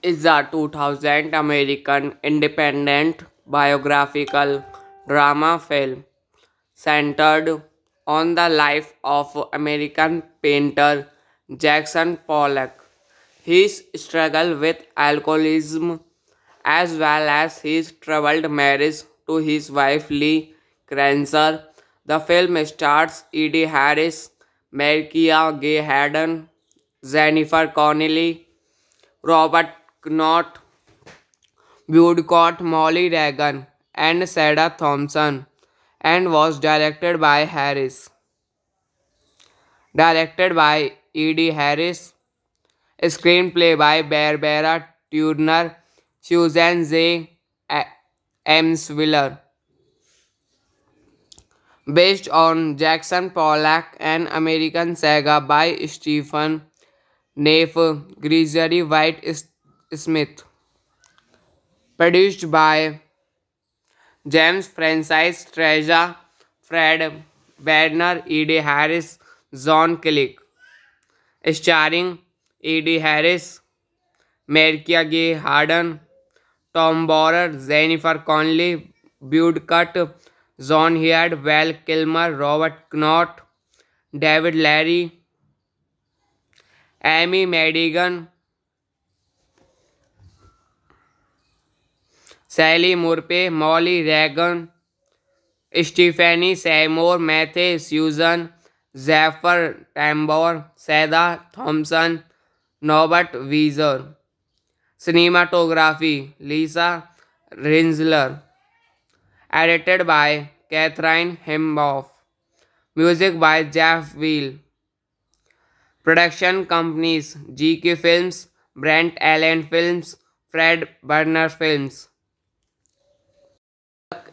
is a 2000 American independent biographical drama film centered on the life of American painter Jackson Pollock, his struggle with alcoholism, as well as his troubled marriage to his wife Lee Kranzer. The film stars Eddie Harris, Markia Gay Harden, Jennifer Connelly, Robert Knott, Woodcock, Molly Reagan, and Sarah Thompson, and was directed by Harris. Directed by E.D. Harris, screenplay by Barbara Turner, Susan J. Emswiller, based on Jackson Pollock, an American saga by Stephen Neff, Gregory White Smith, produced by James Francis Treasure, Fred Wagner, E.D. Harris, John Killick, starring E.D. Harris, Markia Gay Harden, Tom Borer, Jennifer Connelly, Woodcock, John Heard, Val Kilmer, Robert Knott, David Larry, Amy Madigan, Sally Murphy, Molly Reagan, Stephanie Seymour, Matthew Susan, Zephyr Tambor, Sarah Thompson, Norbert Wieser. Cinematography Lisa Rinsler. Edited by Catherine Hemboff. Music by Jeff Wheel. Production companies GK Films, Brent Allen Films, Fred Burner Films.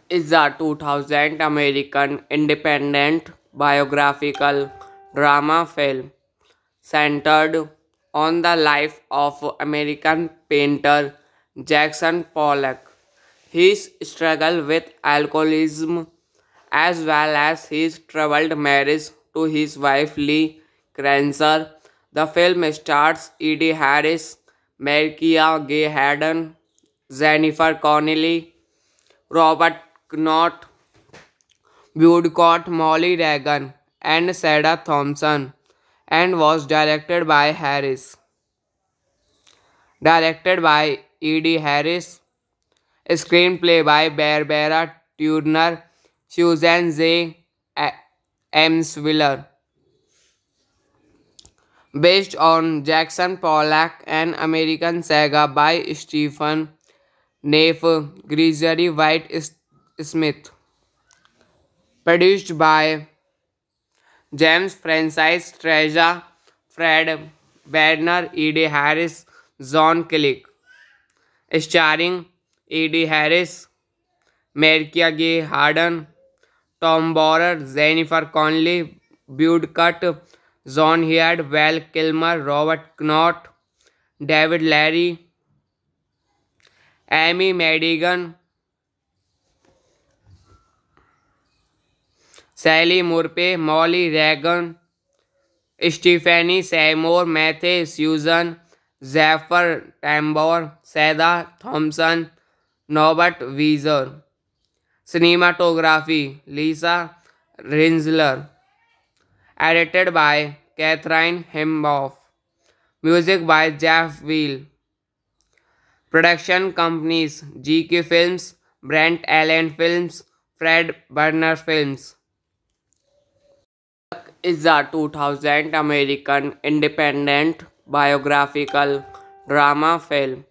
Is a 2000 American independent biographical drama film centered on the life of American painter Jackson Pollock, his struggle with alcoholism, as well as his troubled marriage to his wife Lee Kranzer. The film stars Eddie Harris, Markia Gay Harden, Jennifer Connelly, Robert Knott, Woodcock, Molly Reagan, and Sarah Thompson, and was directed by Harris. Directed by E.D. Harris, screenplay by Barbara Turner, Susan J. Emswiller, based on Jackson Pollock, an American saga by Stephen Neff, Gregory White Smith, produced by James Francis Treasure, Fred Wagner, E.D. Harris, John Killick, starring E.D. Harris, Markia Gay Harden, Tom Borer, Jennifer Connelly, Woodcock, John Heard, Val Kilmer, Robert Knott, David Larry, Amy Madigan, Sally Murphy, Molly Reagan, Stephanie Seymour, Matthew Susan, Zephyr Tambor, Sarah Thompson, Norbert Wieser. Cinematography Lisa Rinsler. Edited by Catherine Hemboff. Music by Jeff Wheel. Production companies GK Films, Brent Allen Films, Fred Burner Films. Is a 2000 American independent biographical drama film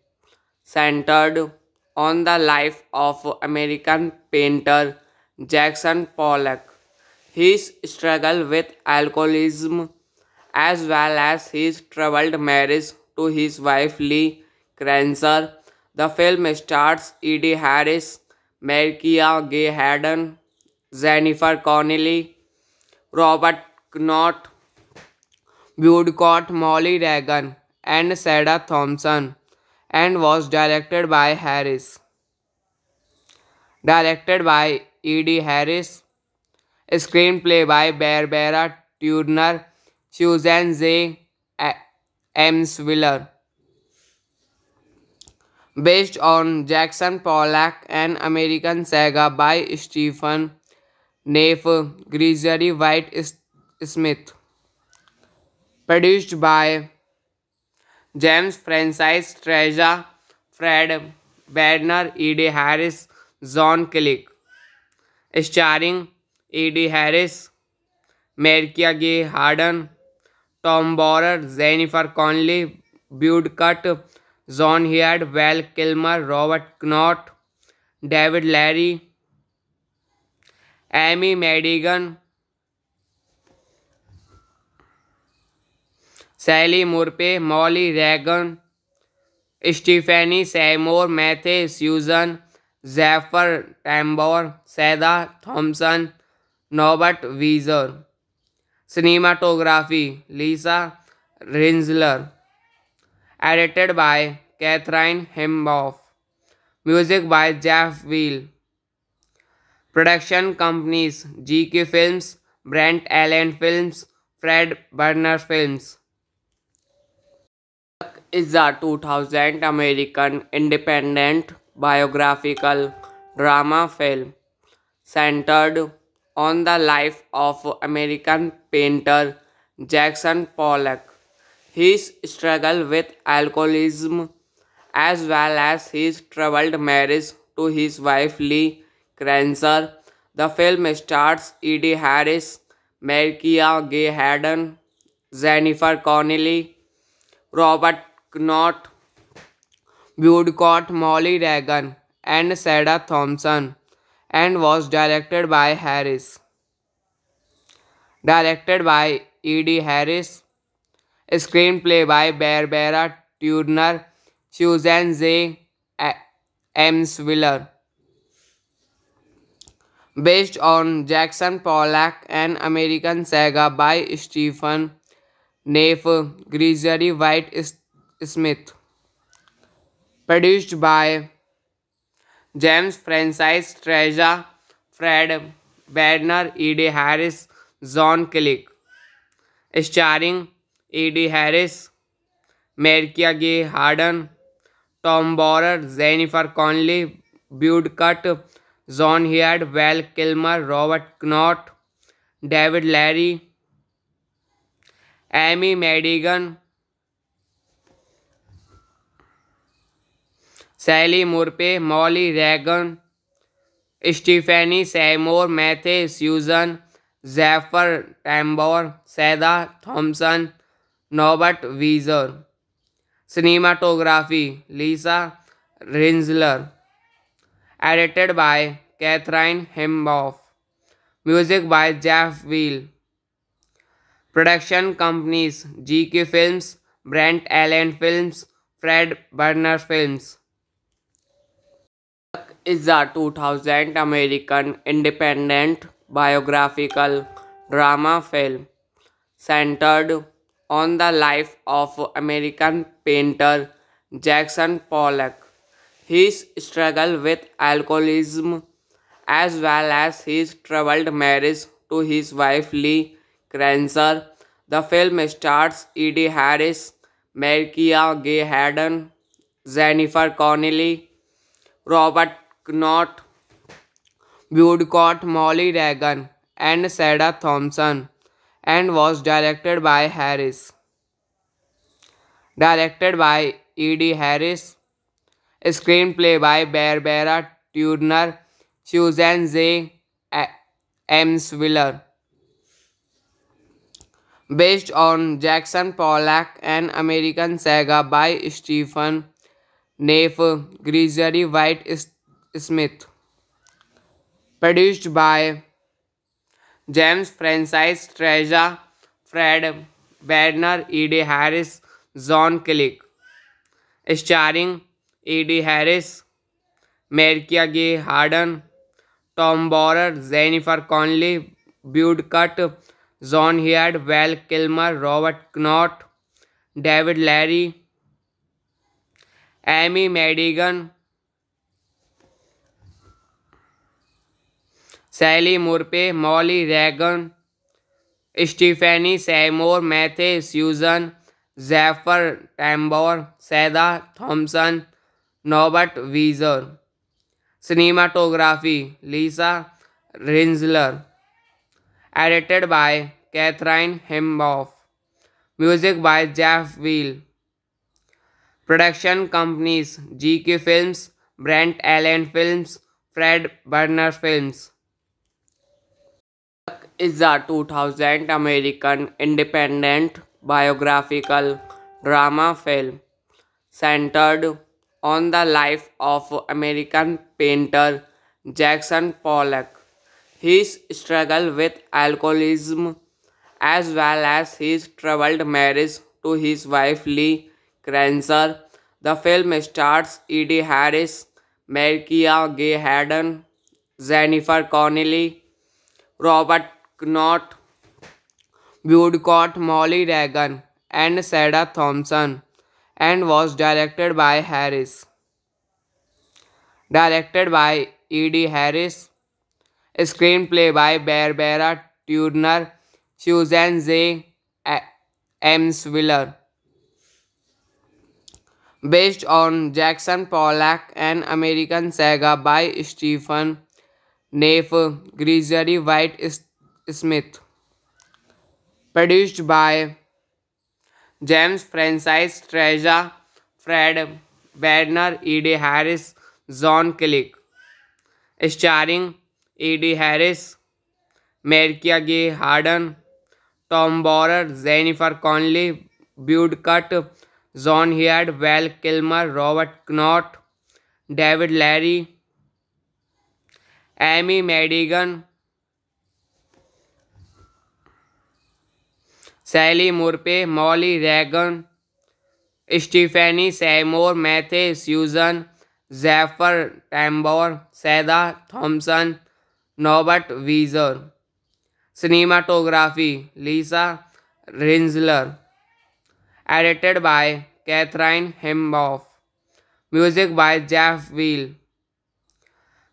centered on the life of American painter Jackson Pollock, his struggle with alcoholism, as well as his troubled marriage to his wife Lee Kranzer. The film stars Eddie Harris, Markia Gay Harden, Jennifer Connelly, Robert Knott, Woodcock, Molly Reagan, and Sarah Thompson, and was directed by Harris. Directed by E.D. Harris, screenplay by Barbara Turner, Susan J. Emswiller, based on Jackson Pollock, an American saga by Stephen Neff, Gregory White Smith, produced by James Francis Treasure, Fred Wagner, E.D. Harris, John Killick, starring E.D. Harris, Marcia Gay Harden, Tom Borer, Jennifer Connelly, Bud Cott, John Heard, Val Kilmer, Robert Knott, David Larry, Amy Madigan, Sally Murphy, Molly Reagan, Stephanie Seymour, Matthew Susan, Zephyr Tambor, Seda Thompson, Norbert Wieser. Cinematography Lisa Rinsler. Edited by Catherine Hemboff. Music by Jeff Wheel. Production companies GK Films, Brent Allen Films, Fred Burner Films. Is a 2000 American independent biographical drama film centered on the life of American painter Jackson Pollock, his struggle with alcoholism, as well as his troubled marriage to his wife Lee Kranzer. The film stars E.D. Harris, Marcia Gay Harden, Jennifer Connelly, Robert Knott, Woodcott, Molly Reagan, and Sada Thompson, and was directed by Harris. Directed by E.D. Harris. Screenplay by Barbara Turner, Susan J. Emswiller. Based on Jackson Pollock, an American saga by Stephen Neff, Gregory White Smith. Produced by James Francis Treasure, Fred Wagner, E.D. Harris, John Killick. Starring E.D. Harris, Marcia Gay Harden, Tom Borer, Jennifer Connelly, Bud Cott, John Heard, Val Kilmer, Robert Knott, David Larry, Amy Madigan, Sally Murphy, Molly Reagan, Stephanie Seymour, Matthew, Susan, Zephyr Tambor, Seda Thompson, Norbert Wieser. Cinematography Lisa Rinsler. Edited by Catherine Hemboff. Music by Jeff Wheel. Production companies GK Films, Brent Allen Films, Fred Burner Films. Is a 2000 American independent biographical drama film centered on the life of American painter Jackson Pollock, his struggle with alcoholism, as well as his troubled marriage to his wife Lee Kranzer. The film stars E.D. Harris, Marcia Gay Harden, Jennifer Connelly, Robert Knott, Woodcott, Molly Reagan, and Sada Thompson, and was directed by Harris. Directed by E.D. Harris. Screenplay by Barbara Turner, Susan J. Emswiller. Based on Jackson Pollock, an American saga by Stephen Neff, Gregory White Smith. Produced by James Francis Treasure, Fred Wagner, E.D. Harris, John Killick. Starring E.D. Harris, Marcia Gay Harden, Tom Borer, Jennifer Connelly, Bud Cott, John Heard, Val Kilmer, Robert Knott, David Larry, Amy Madigan, Sally Murphy, Molly Reagan, Stephanie Seymour, Matthew Susan, Zephyr Tambor, Seda Thompson, Norbert Wieser. Cinematography Lisa Rinsler. Edited by Catherine Hemboff. Music by Jeff Wheel. Production companies GK Films, Brent Allen Films, Fred Burner Films. Is a 2000 American independent biographical drama film centered on the life of American painter Jackson Pollock, his struggle with alcoholism, as well as his troubled marriage to his wife Lee Kranzer. The film stars Eddie Harris, Markia Gay Harden, Jennifer Connelly, Robert Knott, Woodcock, Molly Reagan, and Sarah Thompson, and was directed by Harris. Directed by E.D. Harris. Screenplay by Barbara Turner, Susan J. Emswiller. Based on Jackson Pollock, an American saga by Stephen Neff, Gregory White Smith. Produced by James Francis Treasure, Fred Werner, E.D. Harris, John Killick. Starring E.D. Harris, Markia Gay Harden, Tom Borer, Jennifer Connelly, Woodcock, John Heard, Val Kilmer, Robert Knott, David Larry, Amy Madigan, Sally Murphy, Molly Reagan, Stephanie Seymour Matthew, Susan Zephyr Tambor, Sarah Thompson, Norbert Wieser. Cinematography Lisa Rinsler. Edited by Catherine Hemboff. Music by Jeff Wheel.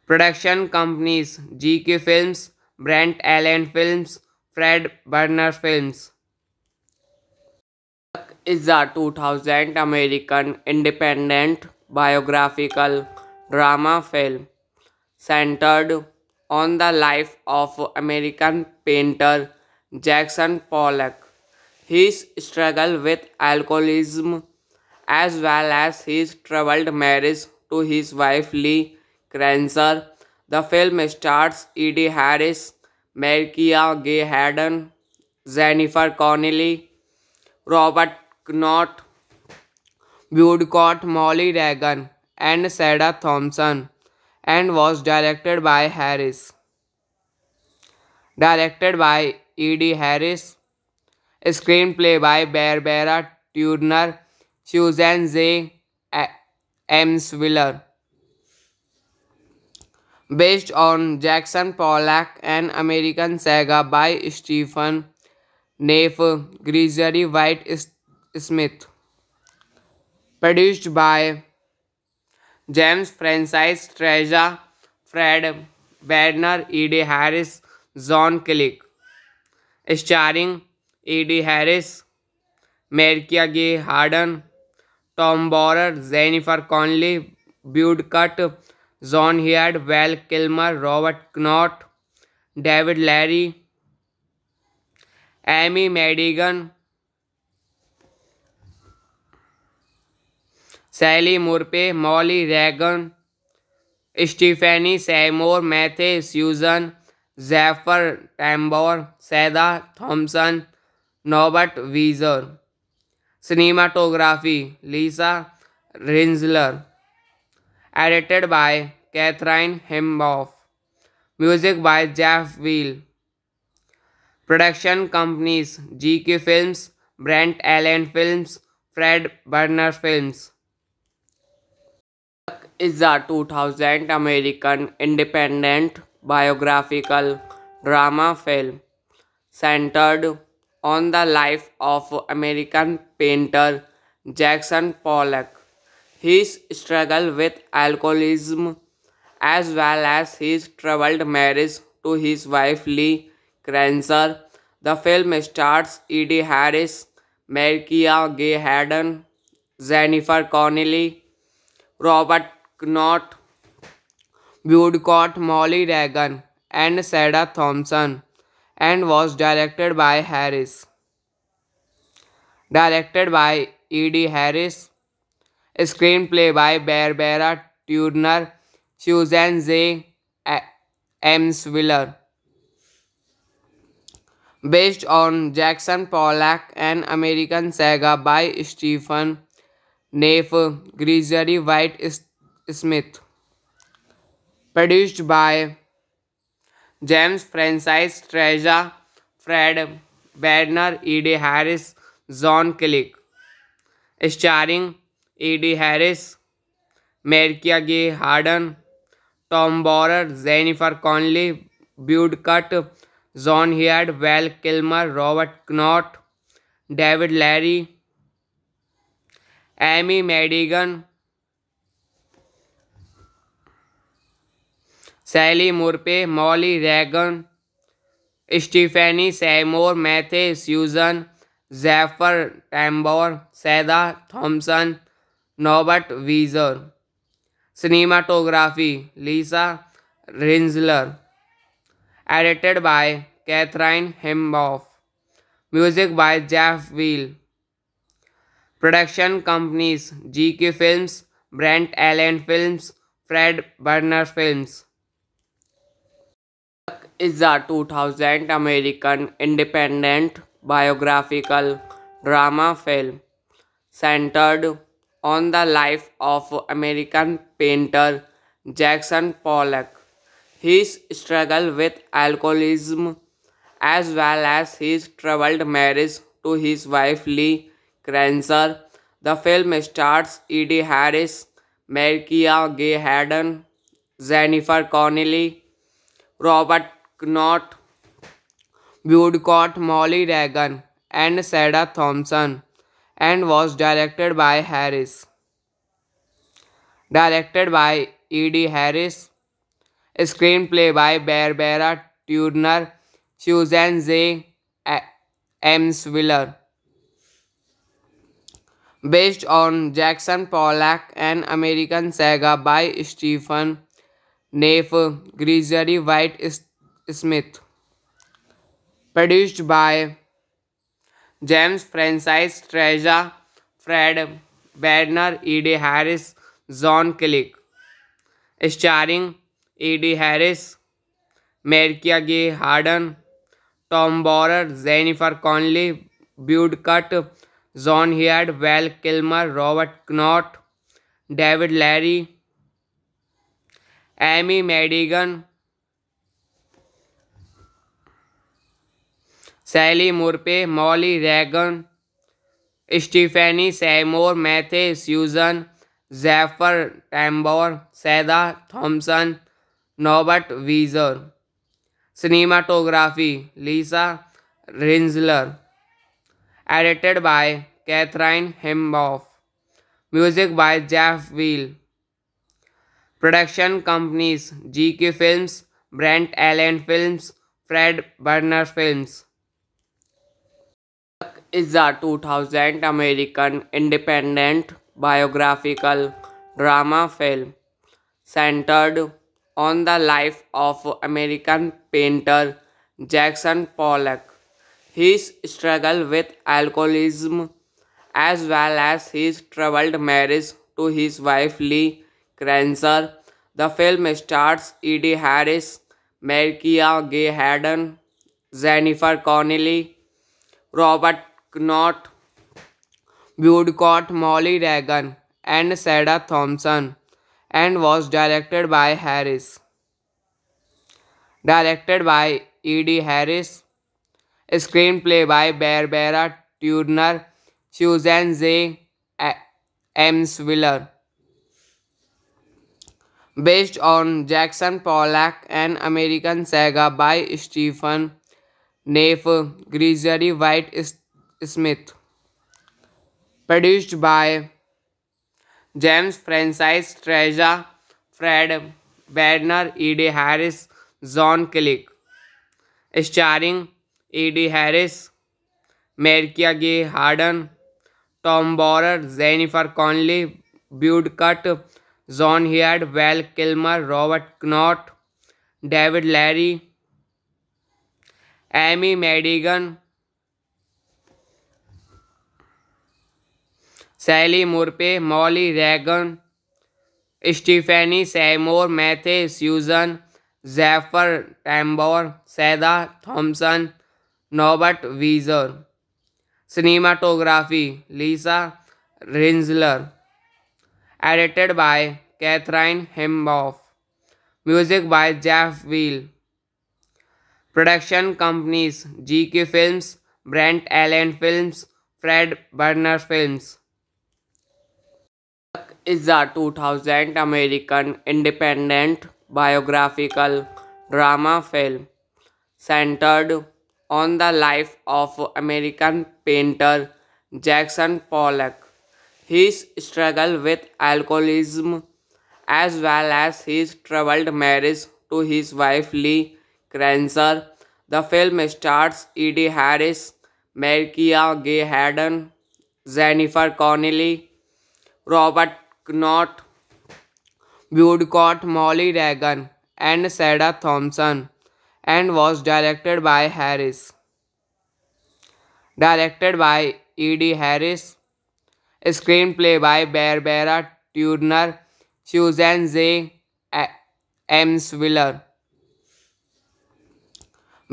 Production companies GK Films, Brent Allen Films, Fred Burner Films. Is a 2000 American independent biographical drama film centered on the life of American painter Jackson Pollock, his struggle with alcoholism, as well as his troubled marriage to his wife Lee Kranzer. The film stars Eddie Harris, Markia Gay Harden, Jennifer Connelly, Robert Knott, Woodcock, Molly Reagan, and Sarah Thompson, and was directed by Harris. Directed by E.D. Harris. Screenplay by Barbara Turner, Susan J. Emswiller. Based on Jackson Pollock, an American saga by Stephen Neff, Gregory White Smith. Produced by James Francis Treasure, Fred Werner, E.D. Harris, John Killick. Starring E.D. Harris, Markia Gay Harden, Tom Borer, Jennifer Connelly, Woodcock, John Heard, Val Kilmer, Robert Knott, David Larry, Amy Madigan, Sally Murphy, Molly Reagan, Stephanie Seymour Matthew, Susan Zephyr Tambor, Sarah Thompson, Norbert Wieser. Cinematography Lisa Rinsler. Edited by Catherine Hemboff. Music by Jeff Wheel. Production companies GK Films, Brent Allen Films, Fred Burner Films. Is a 2000 American independent biographical drama film centered on the life of American painter Jackson Pollock, his struggle with alcoholism, as well as his troubled marriage to his wife Lee Kranzer. The film stars Eddie Harris, Markia Gay Harden, Jennifer Connelly, Robert Knott, Woodcock, Molly Reagan, and Sarah Thompson, and was directed by Harris. Directed by E.D. Harris. Screenplay by Barbara Turner, Susan J. Emswiller. Based on Jackson Pollock, an American saga by Stephen Neff, Gregory White Smith. Produced by James Francis Treasure, Fred Werner, E.D. Harris, John Killick. Starring E.D. Harris, Marcia Gay Harden, Tom Borer, Jennifer Connelly, Bud Cutt, John Heard, Val Kilmer, Robert Knott, David Larry, Amy Madigan, Sally Murphy, Molly Reagan, Stephanie Seymour, Matthew Susan, Zephyr Tambor, Sarah Thompson, Norbert Wieser. Cinematography Lisa Rinsler. Edited by Catherine Hemboff. Music by Jeff Wheel. Production companies GK Films, Brent Allen Films, Fred Burner Films. Is a 2000 American independent biographical drama film centered on the life of American painter Jackson Pollock, his struggle with alcoholism, as well as his troubled marriage to his wife Lee Kranzer. The film stars E.D. Harris, Marcia Gay Harden, Jennifer Connelly, Robert Knott, Woodcock, Molly Reagan, and Sarah Thompson, and was directed by Harris. Directed by E.D. Harris. Screenplay by Barbara Turner, Susan J. Emswiller. Based on Jackson Pollock, an American saga by Stephen Neff, Gregory White Smith. Produced by James Francis Treasure, Fred Werner, E.D. Harris, John Killick. Starring E.D. Harris, Marcia Gay Harden, Tom Borer, Jennifer Connelly, Bud Cutt, John Heard, Val Kilmer, Robert Knott, David Larry, Amy Madigan, Sally Murphy, Molly Reagan, Stephanie Seymour, Matthew Susan, Zephyr Tambor, Sarah Thompson, Norbert Wieser. Cinematography Lisa Rinsler. Edited by Catherine Hemboff. Music by Jeff Wheel. Production companies GK Films, Brent Allen Films, Fred Burner Films. Is a 2000 American independent biographical drama film centered on the life of American painter Jackson Pollock, his struggle with alcoholism, as well as his troubled marriage to his wife Lee Kranzer. The film stars E.D. Harris, Marcia Gay Harden, Jennifer Connelly, Robert Knott, Woodcock, Molly Reagan, and Sarah Thompson, and was directed by Harris. Directed by E.D. Harris. Screenplay by Barbara Turner, Susan J. Emswiller. Based on Jackson Pollock, an American saga by Stephen Neff, Gregory White Smith. Produced by James Francis Treasure, Fred Werner, E.D. Harris, John Killick. Starring E.D. Harris, Marcia Gay Harden, Tom Borer, Jennifer Connelly, Bud Cutt, John Heard, Val Kilmer, Robert Knott, David Larry, Amy Madigan, Sally Murphy, Molly Reagan, Stephanie Seymour, Matthew Susan, Zephyr Tambor, Seda Thompson, Norbert Wieser. Cinematography Lisa Rinsler. Edited by Catherine Hemboff. Music by Jeff Wheel. Production companies GK Films, Brent Allen Films, Fred Burner Films. Is a 2000 American independent biographical drama film centered on the life of American painter Jackson Pollock, his struggle with alcoholism, as well as his troubled marriage to his wife Lee Kranzer. The film stars Eddie Harris, Markia Gay Harden, Jennifer Connelly, Robert Knott, Woodcock, Molly Reagan, and Sarah Thompson, and was directed by Harris. Directed by E.D. Harris. Screenplay by Barbara Turner, Susan J. Emswiller.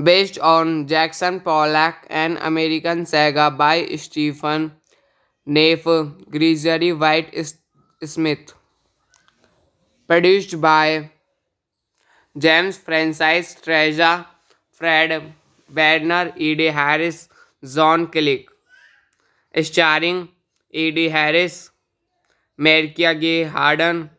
Based on Jackson Pollock, an American saga by Stephen Neff, Gregory White Smith. Produced by James Francis Treasure, Fred Werner, E.D. Harris, John Killick. Starring E.D. Harris, Markia Gay Harden,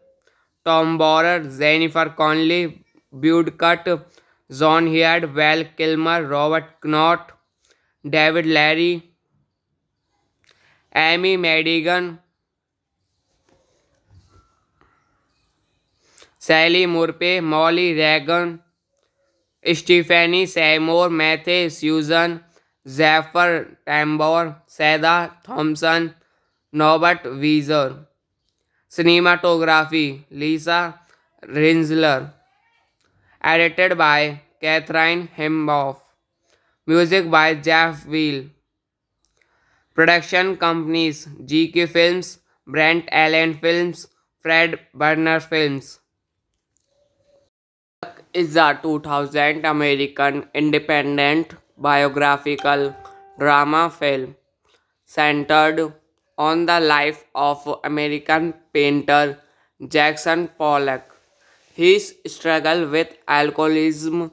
Tom Borer, Jennifer Connelly, Woodcock, John Heard, Val Kilmer, Robert Knott, David Larry, Amy Madigan, Sally Murphy, Molly Reagan, Stephanie Seymour, Matthew Susan, Zephyr Tambor, Seda Thompson, Norbert Wieser. Cinematography Lisa Rinsler. Edited by Catherine Hemboff. Music by Jeff Wheel. Production companies GK Films, Brent Allen Films, Fred Burner Films. Is a 2000 American independent biographical drama film centered on the life of American painter Jackson Pollock, his struggle with alcoholism,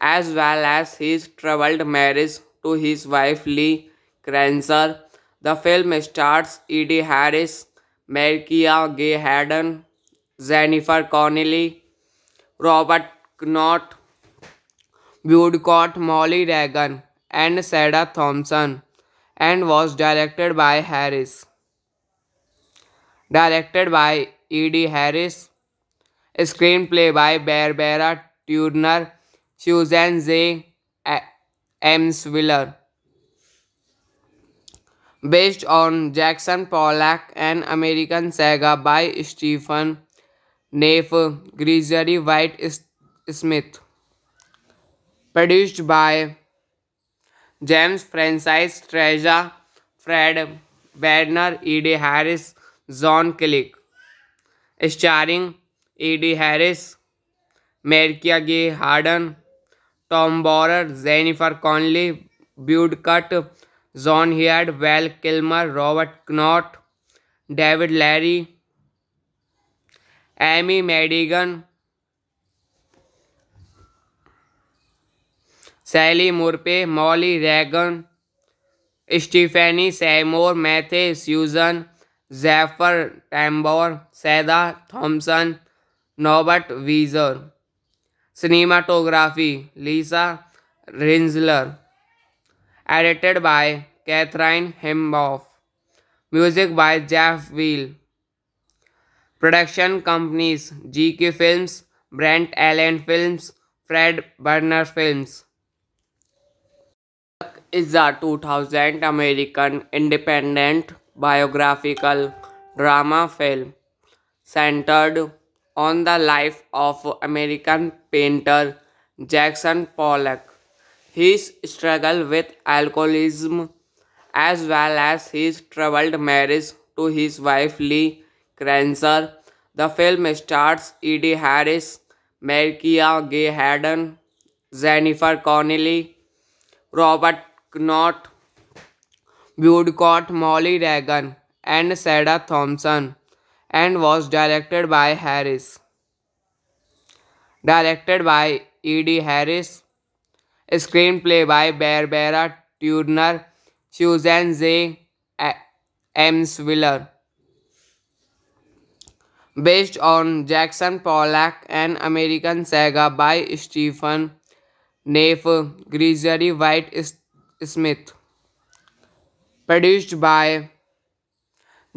as well as his troubled marriage to his wife Lee Kranzer. The film stars Eddie Harris, Markia Gay Harden, Jennifer Connelly, Robert Knott, Woodcock, Molly Reagan, and Sarah Thompson, and was directed by Harris. Directed by E.D. Harris. Screenplay by Barbara Turner, Susan J. Emswiller. Based on Jackson Pollock, an American saga by Stephen Neff, Gregory White Smith. Produced by James Francis Treasure, Fred Werner, E.D. Harris, John Killick. Starring E.D. Harris, Markia Gay Harden, Tom Borer, Jennifer Connelly, Woodcock, John Heard, Val Kilmer, Robert Knott, David Larry, Amy Madigan, Sally Murphy, Molly Reagan, Stephanie Seymour, Matthew Susan, Zephyr Tambor, Seda Thompson, Norbert Wieser. Cinematography Lisa Rinsler. Edited by Catherine Hemboff. Music by Jeff Wheel. Production companies GK Films, Brent Allen Films, Fred Burner Films. Is a 2000 American independent biographical drama film centered on the life of American painter Jackson Pollock. His struggle with alcoholism, as well as his troubled marriage to his wife Lee Kranzer. The film stars Eddie Harris, Markia Gay Harden, Jennifer Connelly, Robert Knott, Woodcock, Molly Reagan, and Sarah Thompson, and was directed by Harris. Directed by Eddie Harris. Screenplay by Barbara Turner, Susan J. Emswiller. Based on Jackson Pollock, an American saga by Stephen Neff, Gregory White Smith. Produced by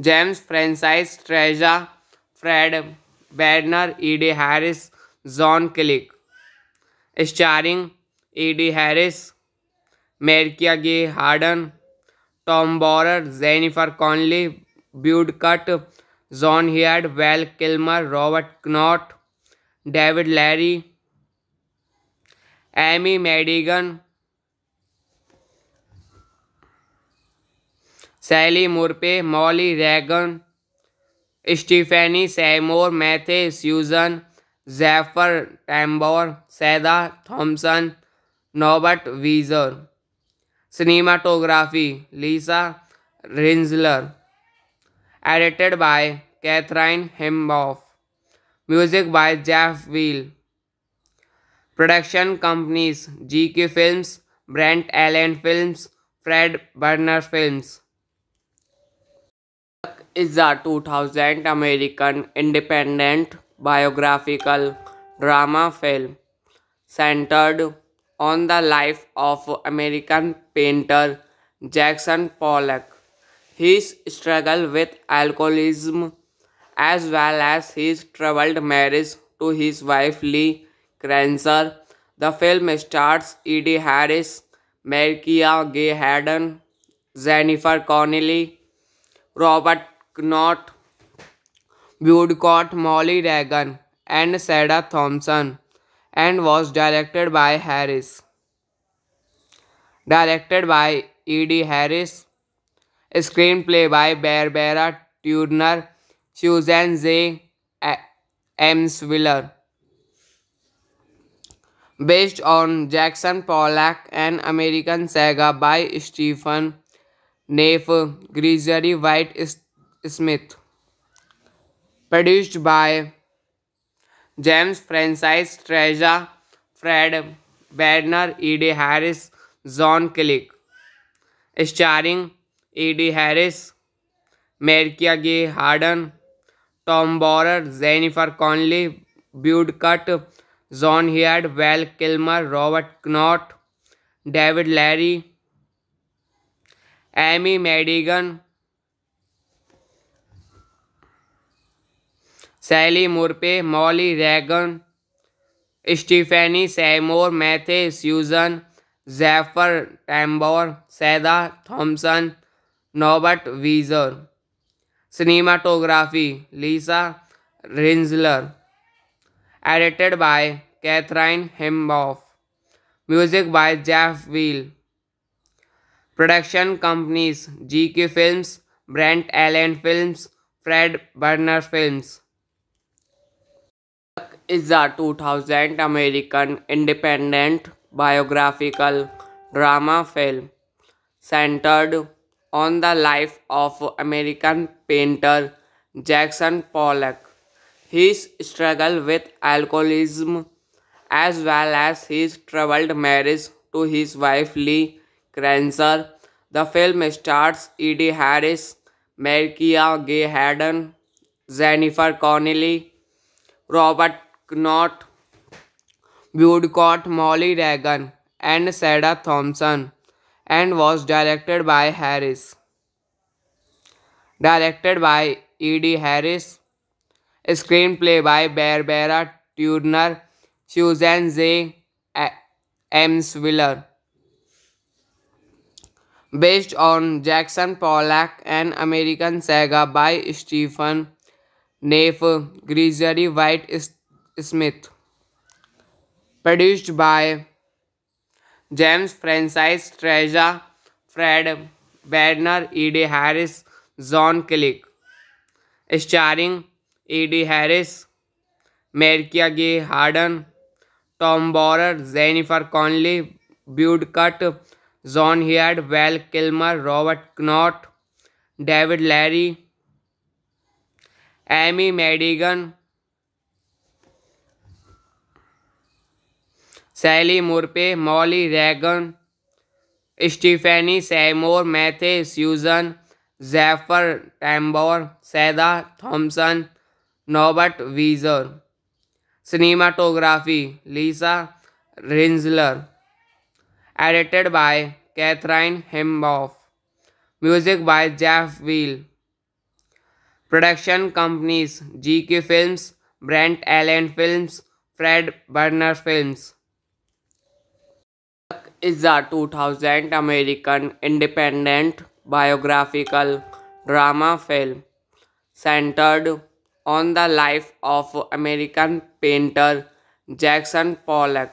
James Francis Treasure, Fred Werner, Eddie Harris, John Killick. Starring Eddie Harris, Markia Gay Harden, Tom Borer, Jennifer Connelly, Bud Cutt, John Heard, Val Kilmer, Robert Knott, David Larry, Amy Madigan, Sally Murphy, Molly Reagan, Stephanie Seymour, Matthew Susan, Zephyr Tambor, Sarah Thompson, Norbert Wieser. Cinematography Lisa Rinsler. Edited by Catherine Hemboff. Music by Jeff Wheel. Production companies GK Films, Brent Allen Films, Fred Burner Films. Is a 2000 American independent biographical drama film centered on the life of American painter Jackson Pollock. His struggle with alcoholism, as well as his troubled marriage to his wife Lee Kranzer. The film stars Eddie Harris, Markia Gay Harden, Jennifer Connelly, Robert Knott, Woodcock, Molly Reagan, and Sarah Thompson, and was directed by Harris. Directed by Eddie Harris. Screenplay by Barbara Turner, Susan J. Emswiller. Based on Jackson Pollock, an American saga by Stephen Neff, Gregory White Smith. Produced by James Francis Treasure, Fred Werner, Eddie Harris, John Killick. Starring Eddie Harris, Markia Gay Harden, Tom Borer, Jennifer Connelly, Bud Cutt, John Heard, Val Kilmer, Robert Knott, David Larry, Amy Madigan, Sally Murphy, Molly Reagan, Stephanie Seymour, Matthew Susan, Zephyr Tambor, Sarah Thompson, Norbert Wieser. Cinematography Lisa Rinsler. Edited by Catherine Hemboff. Music by Jeff Wheel. Production companies GK Films, Brent Allen Films, Fred Burner Films. Is a 2000 American independent biographical drama film centered on the life of American painter Jackson Pollock. His struggle with alcoholism, as well as his troubled marriage to his wife Lee Kranzer. The film stars Eddie Harris, Markia Gay Harden, Jennifer Connelly, Robert Knott, Woodcock, Molly Reagan, and Sarah Thompson, and was directed by Harris. Directed by Eddie Harris. Screenplay by Barbara Turner, Susan J. Emswiller. Based on Jackson Pollock, an American saga by Stephen Nave Gregory White Smith. Produced by James Francis Treasure, Fred Wagner, E.D. Harris, John Click. Starring E.D. Harris, Marcia Gay Harden, Tom Borer, Jennifer Connelly, Bud Cut, John Heard, Val Kilmer, Robert Knott, David Larry, Amy Madigan, Sally Murphy, Molly Reagan, Stephanie Seymour, Matthew Susan, Zephyr Tambor, Seda Thompson, Norbert Wieser. Cinematography Lisa Rinsler. Edited by Catherine Hemboff. Music by Jeff Wheel. Production companies GK Films, Brent Allen Films, Fred Burner Films. Is a 2000 American independent biographical drama film centered on the life of American painter Jackson Pollock,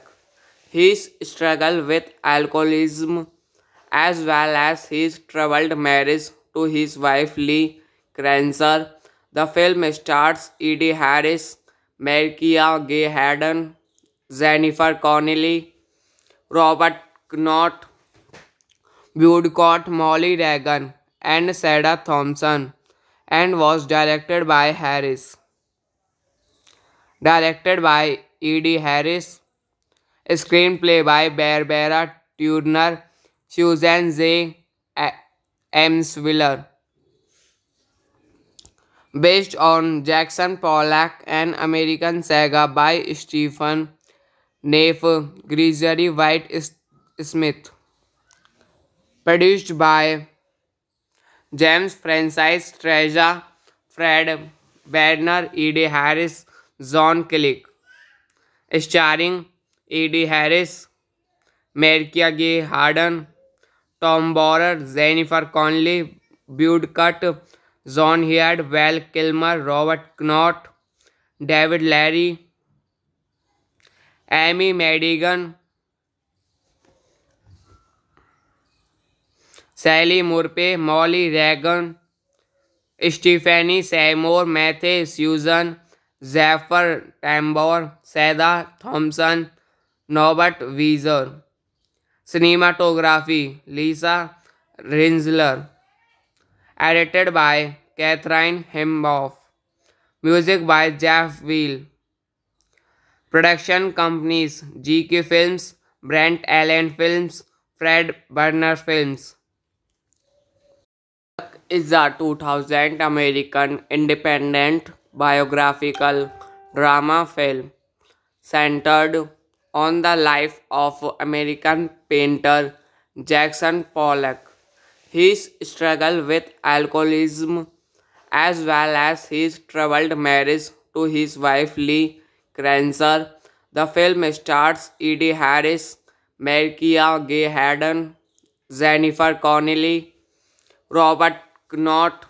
his struggle with alcoholism, as well as his troubled marriage to his wife Lee Kranzer. The film stars E.D. Harris, Marcia Gay Harden, Jennifer Connelly, Robert Knott, Woodcock, Molly Reagan, and Sarah Thompson, and was directed by Harris. Directed by E.D. Harris. Screenplay by Barbara Turner, Susan J. Emswiller. Based on Jackson Pollock, an American saga by Stephen Neff, Gregory White Smith. Produced by James Francis Treasure, Fred Wagner, E.D. Harris, John Click. Starring E.D. Harris, Marcia Gay Harden, Tom Borer, Jennifer Connelly, Bud Cut, John Heard, Val Kilmer, Robert Knott, David Larry, Amy Madigan, Sally Murphy, Molly Reagan, Stephanie Seymour, Matthew Susan, Zephyr Tambor, Seda Thompson, Norbert Wieser. Cinematography Lisa Rinsler. Edited by Catherine Hemboff. Music by Jeff Wheel. Production companies GK Films, Brent Allen Films, Fred Burner Films. Is a 2000 American independent biographical drama film centered on the life of American painter Jackson Pollock, his struggle with alcoholism, as well as his troubled marriage to his wife Lee Kranzer. The film stars E.D. Harris, Marcia Gay Harden, Jennifer Connelly, Robert Knott,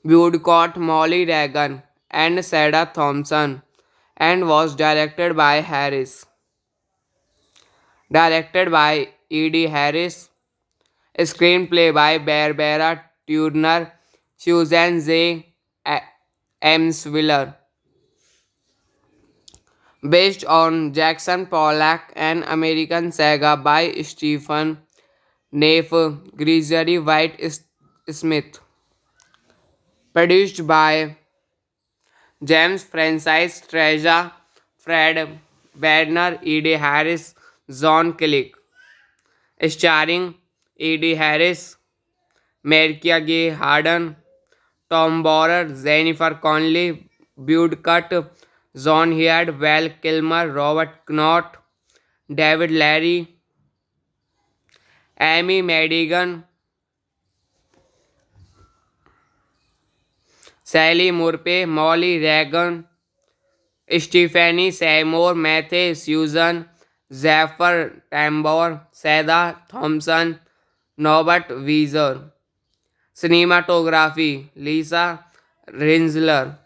Woodcock, Molly Reagan, and Sarah Thompson, and was directed by Harris. Directed by E.D. Harris. Screenplay by Barbara Turner, Susan J. Emswiller. Based on Jackson Pollock, an American saga by Stephen Neff, Gregory White Smith. Produced by James Francis Treasure, Fred Wagner, E.D. Harris, John Click. Starring E.D. Harris, Marcia Gay Harden, Tom Borer, Jennifer Connelly, Bud Cut, John Heard, Val Kilmer, Robert Knott, David Larry, Amy Madigan, Sally Murphy, Molly Reagan, Stephanie Seymour, Matthew Susan, Zephyr Tambor, Seda Thompson, Norbert Wieser. Cinematography Lisa Rinsler.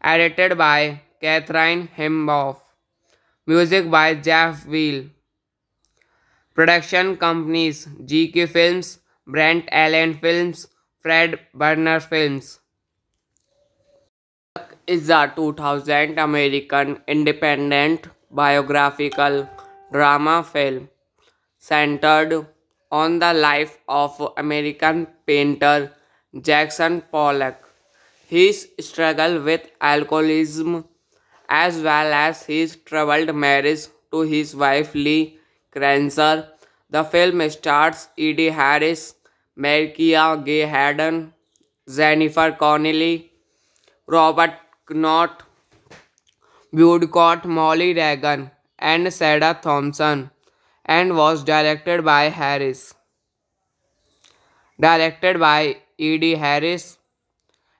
edited by Catherine Hemboff, music by Jeff Wheel, production companies GK Films, Brent Allen Films, Fred Burner Films. Is a 2000 American independent biographical drama film centered on the life of American painter Jackson Pollock, his struggle with alcoholism, as well as his troubled marriage to his wife Lee Kranzer. The film stars Eddie Harris, Markia Gay Harden, Jennifer Connelly, Robert Knott, Woodcott, Molly Reagan, and Sarah Thompson, and was directed by Harris. Directed by E.D. Harris,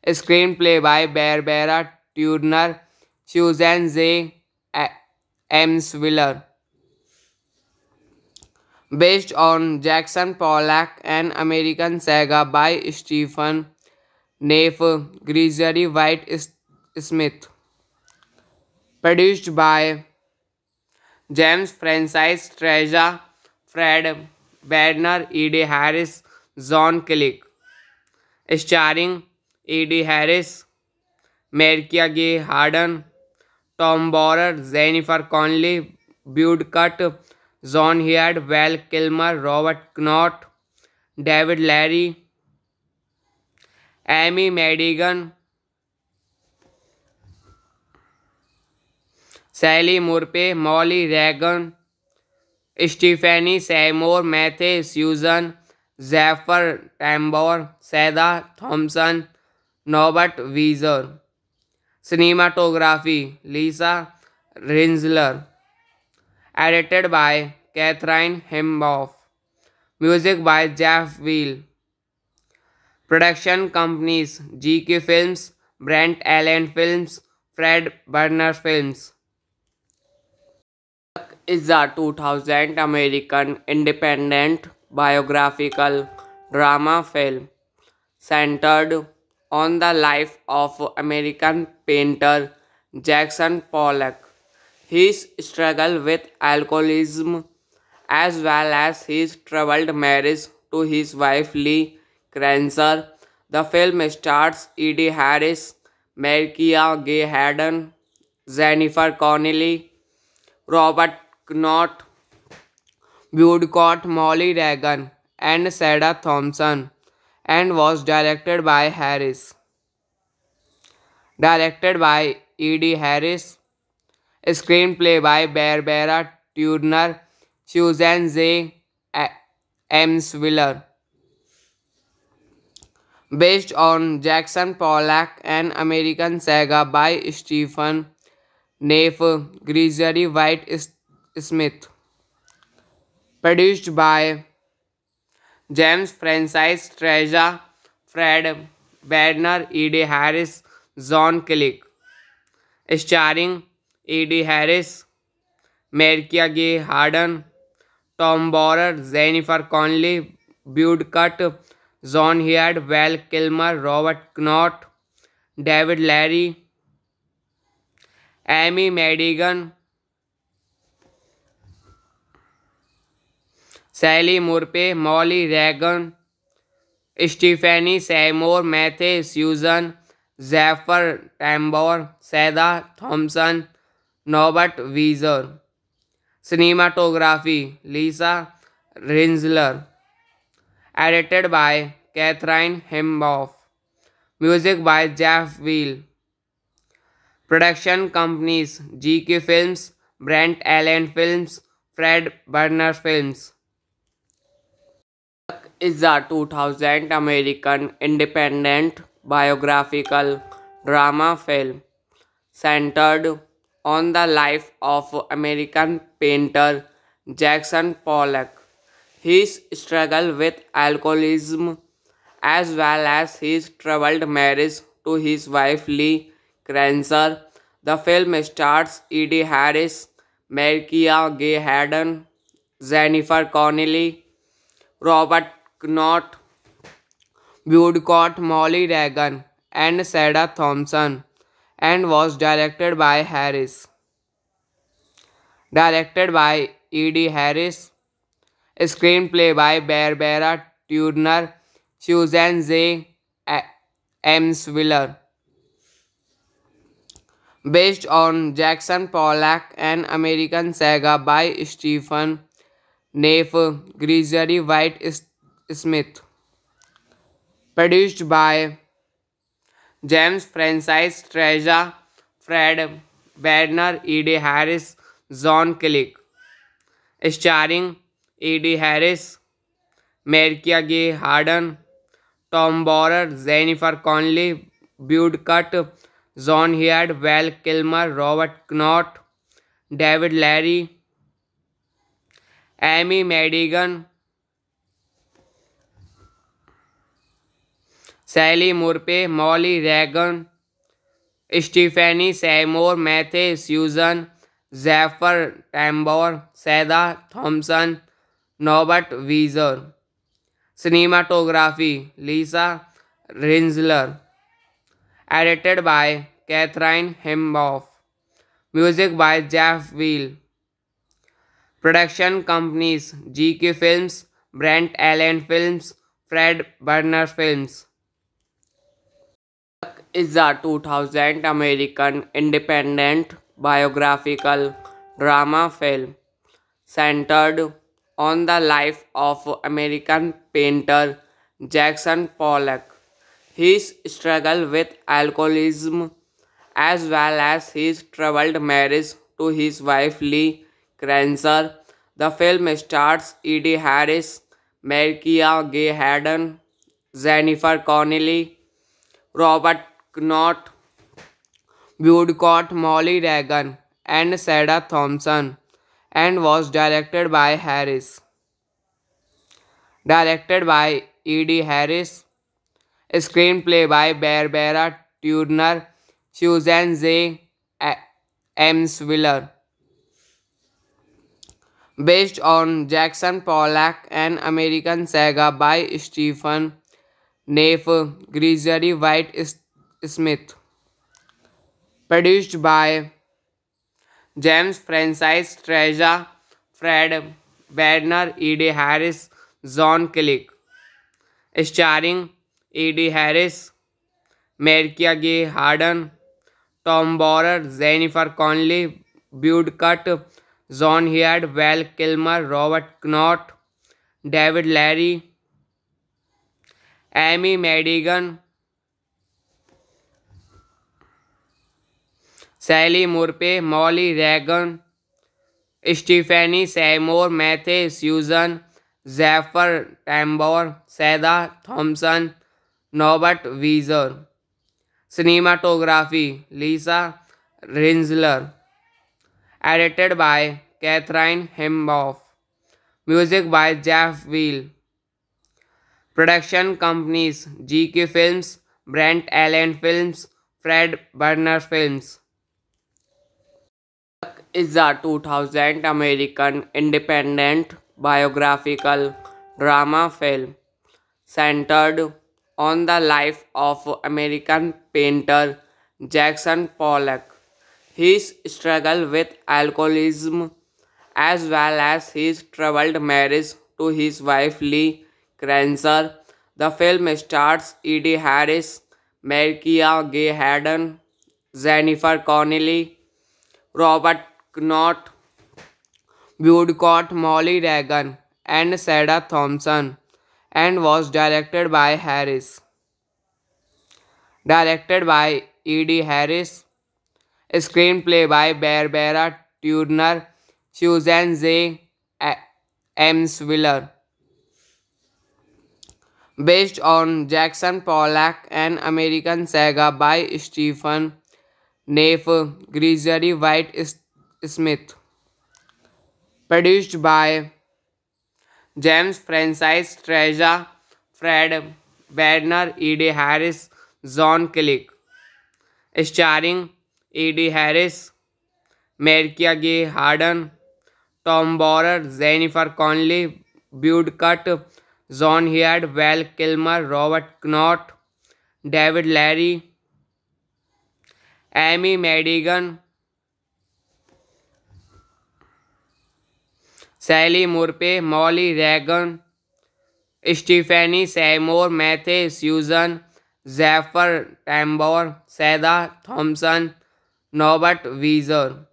screenplay by Barbara Turner, Susan J. Emswiller, based on Jackson Pollock, an American saga by Stephen Neff, Gregory White Smith, produced by James Francis Treasure, Fred Werner, E.D. Harris, John Killick, starring E.D. Harris, Markia Gay Harden, Tom Borer, Jennifer Connelly, Bud Cutt, John Heard, Val Kilmer, Robert Knott, David Larry, Amy Madigan, Sally Murphy, Molly Reagan, Stephanie Seymour, Matthew Susan, Zephyr Tambor, Sarah Thompson, Norbert Wieser. Cinematography Lisa Rinsler, edited by Catherine Hemboff, music by Jeff Wheel, production companies GK Films, Brent Allen Films, Fred Burner Films. Is a 2000 American independent biographical drama film centered on the life of American painter Jackson Pollock, his struggle with alcoholism, as well as his troubled marriage to his wife Lee Kranzer. The film stars Eddie Harris, Markia Gay Harden, Jennifer Connelly, Robert Knott, Woodcott, Molly Reagan, and Sarah Thompson, and was directed by Harris. Directed by E.D. Harris, screenplay by Barbara Turner, Susan J. Emswiller, based on Jackson Pollock, an American saga by Stephen Neff, Gregory White Smith, produced by James Francis Treasure, Fred Werner, E.D. Harris, John Killick, starring E.D. Harris, Markia Gay Harden, Tom Borer, Jennifer Connelly, Bud Cutt, John Heard, Val Kilmer, Robert Knott, David Larry, Amy Madigan, Sally Murphy, Molly Reagan, Stephanie Seymour, Matthew Susan, Zephyr Tambor, Sarah Thompson, Norbert Wieser. Cinematography Lisa Rinsler, edited by Catherine Hemboff, music by Jeff Wheel, production companies GK Films, Brent Allen Films, Fred Burner Films. Is a 2000 American independent biographical drama film centered on the life of American painter Jackson Pollock, his struggle with alcoholism, as well as his troubled marriage to his wife Lee Kranzer. The film stars Eddie Harris, Markia Gay Harden, Jennifer Connelly, Robert Knott, Woodcott, Molly Reagan, and Sarah Thompson, and was directed by Harris. Directed by E.D. Harris. Screenplay by Barbara Turner, Susan J. Emswiller. Based on Jackson Pollock, an American saga by Stephen Neff, Gregory White Smith. Produced by James Francis Treasure, Fred Werner, E.D. Harris, John Click. Starring E.D. Harris, Marcia Gay Harden, Tom Borer, Jennifer Connelly, Bud Cott, John Heard, Val Kilmer, Robert Knott, David Larry, Amy Madigan, Sally Murphy, Molly Reagan, Stephanie Seymour, Matthew Susan, Zephyr Tambor, Seda Thompson, Norbert Wieser. Cinematography Lisa Rinsler. Edited by Catherine Hemboff. Music by Jeff Wheel. Production companies GK Films, Brent Allen Films, Fred Burner Films. Is a 2000 American independent biographical drama film centered on the life of American painter Jackson Pollock, his struggle with alcoholism, as well as his troubled marriage to his wife Lee Kranzer. The film stars E.D. Harris, Marcia Gay Harden, Jennifer Connelly, Robert Knott, Woodcott, Molly Reagan, and Sarah Thompson, and was directed by Harris. Directed by E.D. Harris. Screenplay by Barbara Turner, Susan J. Emswiller. Based on Jackson Pollock, an American saga by Stephen Neff, Gregory White Smith. Produced by James Francis Treasure, Fred Werner, E.D. Harris, John Click. Starring E.D. Harris, Marcia Gay Harden, Tom Borer, Jennifer Connelly, Bud Cott, John Heard, Val Kilmer, Robert Knott, David Larry, Amy Madigan, Sally Murphy, Molly Reagan, Stephanie Seymour, Matthew Susan, Zephyr Tambor, Seda Thompson, Norbert Wieser. Cinematography Lisa Rinsler. Edited by Catherine Hemboff. Music by Jeff Wheel. Production companies GK Films, Brent Allen Films, Fred Burner Films. Is a 2000 American independent biographical drama film centered on the life of American painter Jackson Pollock, his struggle with alcoholism, as well as his troubled marriage to his wife Lee Kranzer. The film stars E.D. Harris, Marcia Gay Harden, Jennifer Connelly, Robert Knott, Woodcott, Molly Reagan, and Sarah Thompson, and was directed by Harris. Directed by E.D. Harris. Screenplay by Barbara Turner, Susan J. Emswiller. Based on Jackson Pollock, an American saga by Stephen Neff, Gregory White Smith. Produced by James Francis Treasure, Fred Werner, E.D. Harris, John Click. Starring E.D. Harris, Marcia Gay Harden, Tom Borer, Jennifer Connelly, Bud Cott, John Heard, Val Kilmer, Robert Knott, David Larry, Amy Madigan, Sally Murphy, Molly Reagan, Stephanie Seymour, Matthew Susan, Zephyr Tambor, Seda Thompson, Norbert Wieser.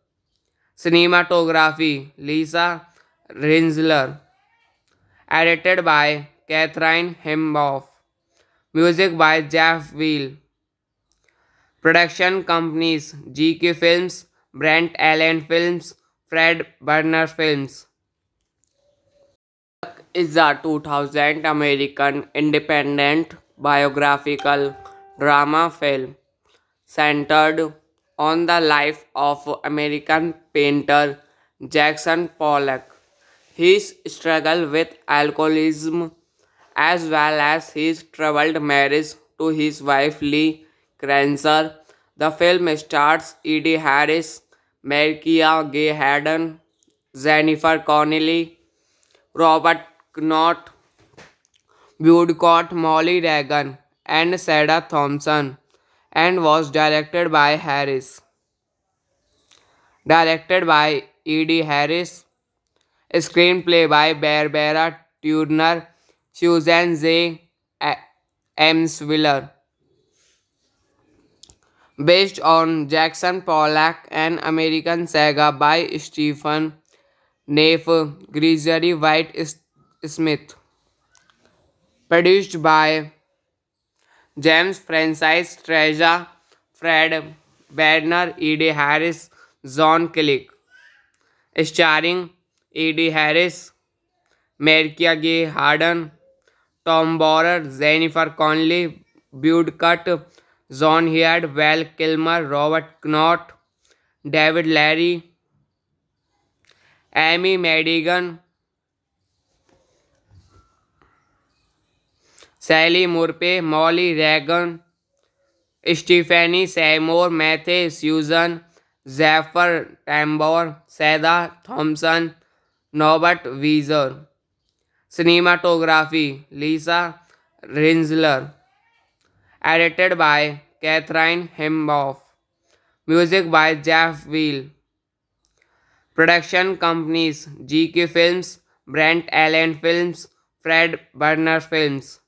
Cinematography Lisa Rinsler. Edited by Catherine Hemboff. Music by Jeff Wheel. Production companies GK Films, Brent Allen Films, Fred Burner Films. Is a 2000 American independent biographical drama film centered on the life of American painter Jackson Pollock, his struggle with alcoholism, as well as his troubled marriage to his wife Lee Kranzer. The film stars Eddie Harris, Markia Gay Harden, Jennifer Connelly, Robert Knott, Woodcott, Molly Reagan, and Sarah Thompson, and was directed by Harris. Directed by E.D. Harris. Screenplay by Barbara Turner, Susan J. Emswiller. Based on Jackson Pollock, an American saga by Stephen Neff, Gregory White Smith. Produced by James Francis Treasure, Fred Werner, E.D. Harris, John Killick. Starring E.D. Harris, Markia Gay Harden, Tom Borer, Jennifer Connelly, Woodcott, John Heard, Val Kilmer, Robert Knott, David Larry, Amy Madigan, Sally Murphy, Molly Reagan, Stephanie Seymour, Matthew Susan, Zephyr Tambor, Seda Thompson, Norbert Wieser. Cinematography Lisa Rinsler. Edited by Catherine Hemboff. Music by Jeff Wheel. Production companies GK Films, Brent Allen Films, Fred Burner Films.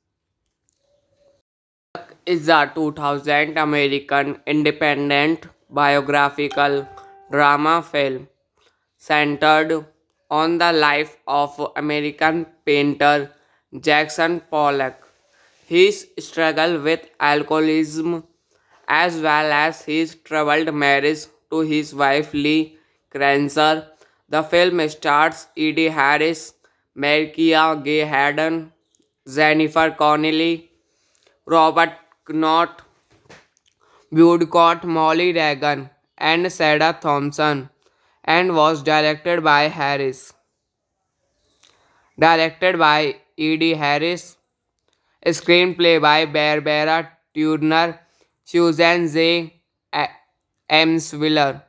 Is a 2000 American independent biographical drama film centered on the life of American painter Jackson Pollock, his struggle with alcoholism, as well as his troubled marriage to his wife Lee Kranzer. The film stars Eddie Harris, Markia Gay Harden, Jennifer Connelly, Robert Knott, Woodcott, Molly Reagan, and Sarah Thompson, and was directed by Harris. Directed by E.D. Harris. Screenplay by Barbara Turner, Susan J. Emswiller.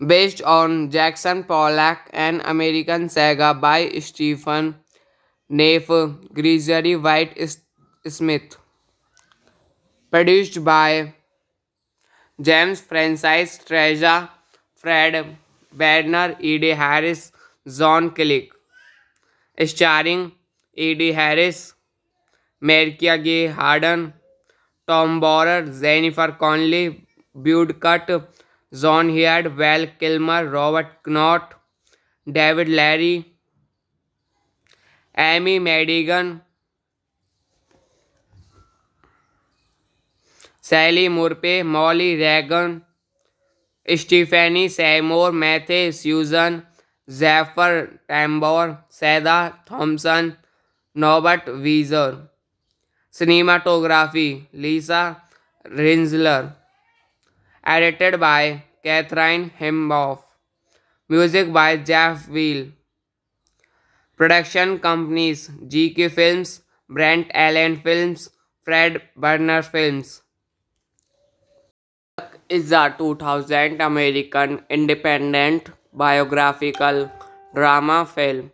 Based on Jackson Pollock, an American saga by Stephen Neff, Gregory White Smith. Produced by James Francis Treasure, Fred Werner, E.D. Harris, John Killick. Starring E.D. Harris, Markia Gay Harden, Tom Borer, Jennifer Connelly, Woodcott, John Heard, Val Kilmer, Robert Knott, David Larry, Amy Madigan, Sally Murphy, Molly Reagan, Stephanie Seymour, Matthew Susan, Zephyr Tambor, Seda Thompson, Norbert Wieser. Cinematography Lisa Rinsler. Edited by Catherine Hemboff. Music by Jeff Wheel. Production companies GK Films, Brent Allen Films, Fred Burner Films. Is a 2000 American independent biographical drama film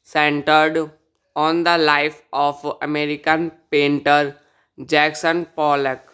centered on the life of American painter Jackson Pollock,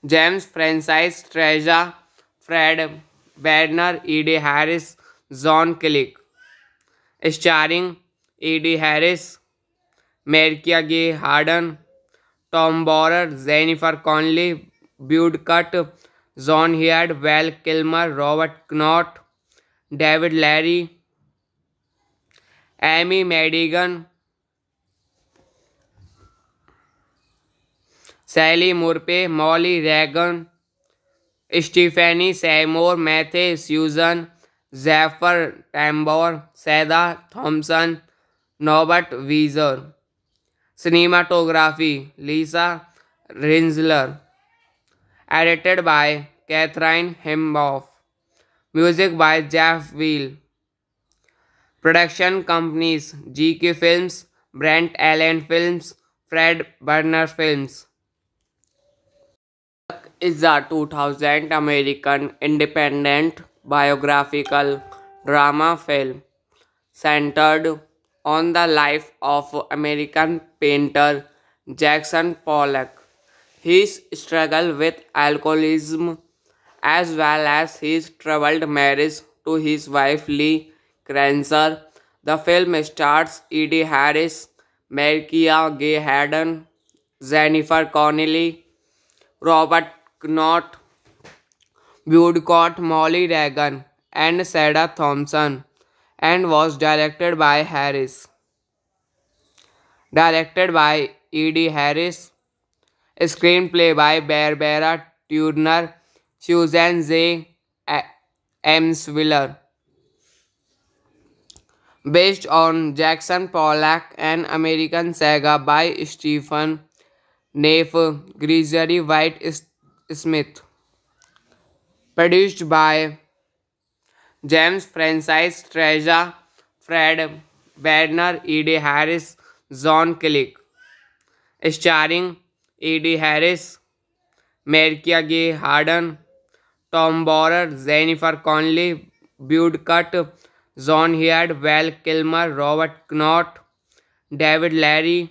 James Francis Treasure, Fred Werner, E.D. Harris, John Killick. Starring E.D. Harris, Marcia Gay Harden, Tom Borer, Jennifer Connelly, Bud Cut, John Heard, Val Kilmer, Robert Knott, David Larry, Amy Madigan, Sally Murphy, Molly Reagan, Stephanie Seymour, Matthew Susan, Zephyr Tambor, Seda Thompson, Norbert Wieser. Cinematography Lisa Rinsler. Edited by Catherine Hemboff. Music by Jeff Wheel. Production companies GK Films, Brent Allen Films, Fred Burner Films. Is a 2000 American independent biographical drama film centered on the life of American painter Jackson Pollock, his struggle with alcoholism, as well as his troubled marriage to his wife Lee Kranzer. The film stars E.D. Harris, Marcia Gay Harden, Jennifer Connelly, Robert Knott, Woodcock, Molly Reagan, and Sarah Thompson, and was directed by Harris. Directed by E.D. Harris. Screenplay by Barbara Turner, Susan J. Emswiller. Based on Jackson Pollock, an American saga by Stephen Neff, Gregory White Smith. Produced by James Francis Treasure, Fred Wagner, E.D. Harris, John Killick. Starring E.D. Harris, Marcia Gay Harden, Tom Borer, Jennifer Connelly, Bud Cutt, John Heard, Val Kilmer, Robert Knott, David Larry,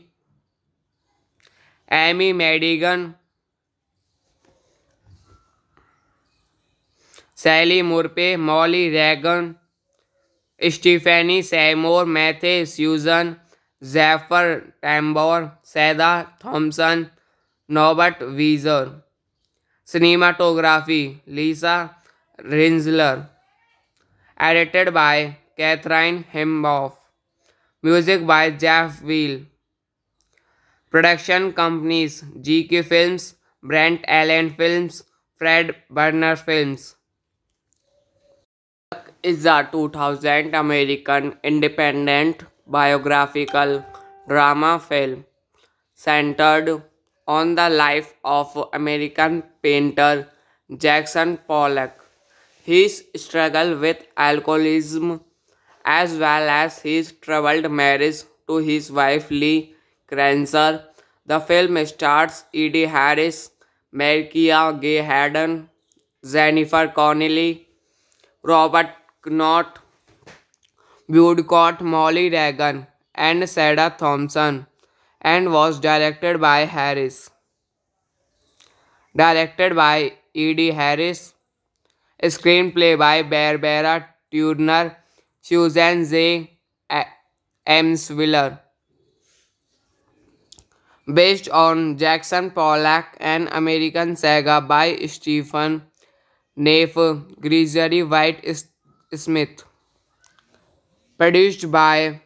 Amy Madigan, Sally Murphy, Molly Reagan, Stephanie Seymour, Matthew Susan, Zephyr Tambor, Sada Thompson, Norbert Wieser. Cinematography Lisa Rinsler. Edited by Catherine Hemboff. Music by Jeff Wheel. Production companies GK Films, Brent Allen Films, Fred Burner Films. Is a 2000 American independent biographical drama film centered on the life of American painter Jackson Pollock, his struggle with alcoholism, as well as his troubled marriage to his wife Lee Kranzer. The film stars E.D. Harris, Marcia Gay Harden, Jennifer Connelly, Robert Knott, Woodcock, Molly Reagan, and Sada Thompson, and was directed by Harris. Directed by E.D. Harris. Screenplay by Barbara Turner, Susan J. Emswiller. Based on Jackson Pollock, an American saga by Stephen Neff, Gregory White Smith. Produced by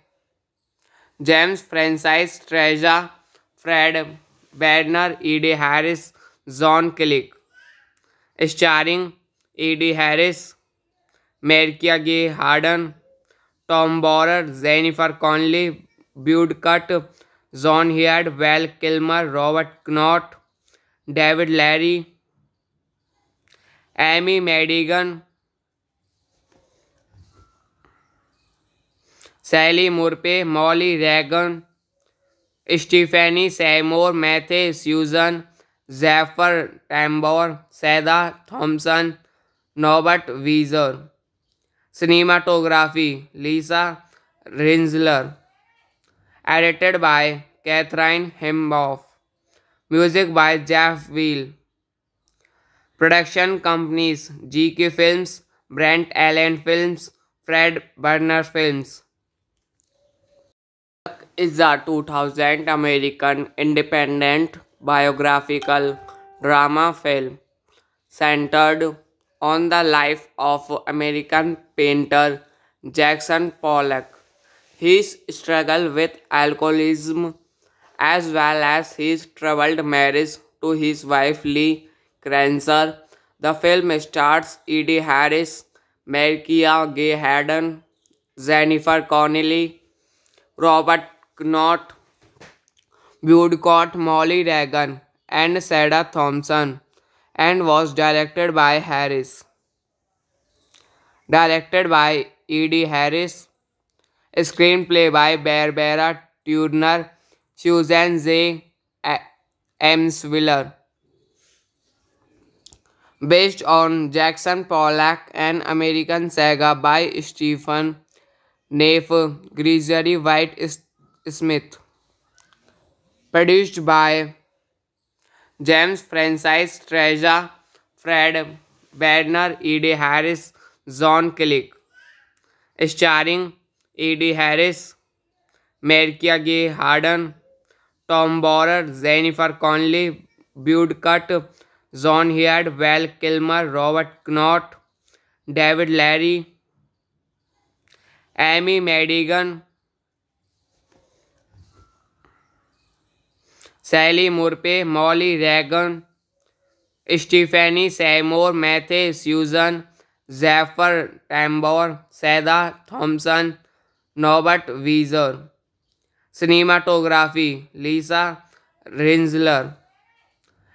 James Francis Treasure, Fred Wagner, E.D. Harris, John Killick. Starring E.D. Harris, Marcia Gay Harden, Tom Borer, Jennifer Connelly, Bud Cutt, John Heard, Val Kilmer, Robert Knott, David Larry, Amy Madigan, Sally Murphy, Molly Reagan, Stephanie Seymour, Matthew Susan, Zephyr Tambor, Sada Thompson, Norbert Wieser. Cinematography Lisa Rinsler. Edited by Catherine Hemboff. Music by Jeff Wheel. Production companies GK Films, Brent Allen Films, Fred Burner Films. Is a 2000 American independent biographical drama film centered on the life of American painter Jackson Pollock, his struggle with alcoholism, as well as his troubled marriage to his wife Lee Kranzer. The film stars E.D. Harris, Marcia Gay Harden, Jennifer Connelly, Robert Knott, Woodcock, Molly Reagan, and Sada Thompson, and was directed by Harris. Directed by E.D. Harris. Screenplay by Barbara Turner, Susan J. Emswiller. Based on Jackson Pollock, an American saga by Stephen Neff, Gregory White Smith. Produced by James Francis Treasure, Fred Wagner, E.D. Harris, John Killick. Starring E.D. Harris, Marcia Gay Harden, Tom Borer, Jennifer Connelly, Bud Cutt, John Heard, Val Kilmer, Robert Knott, David Larry, Amy Madigan, Sally Murphy, Molly Reagan, Stephanie Seymour, Matthew Susan, Zephyr Tambor, Sada Thompson, Norbert Wieser. Cinematography Lisa Rinsler.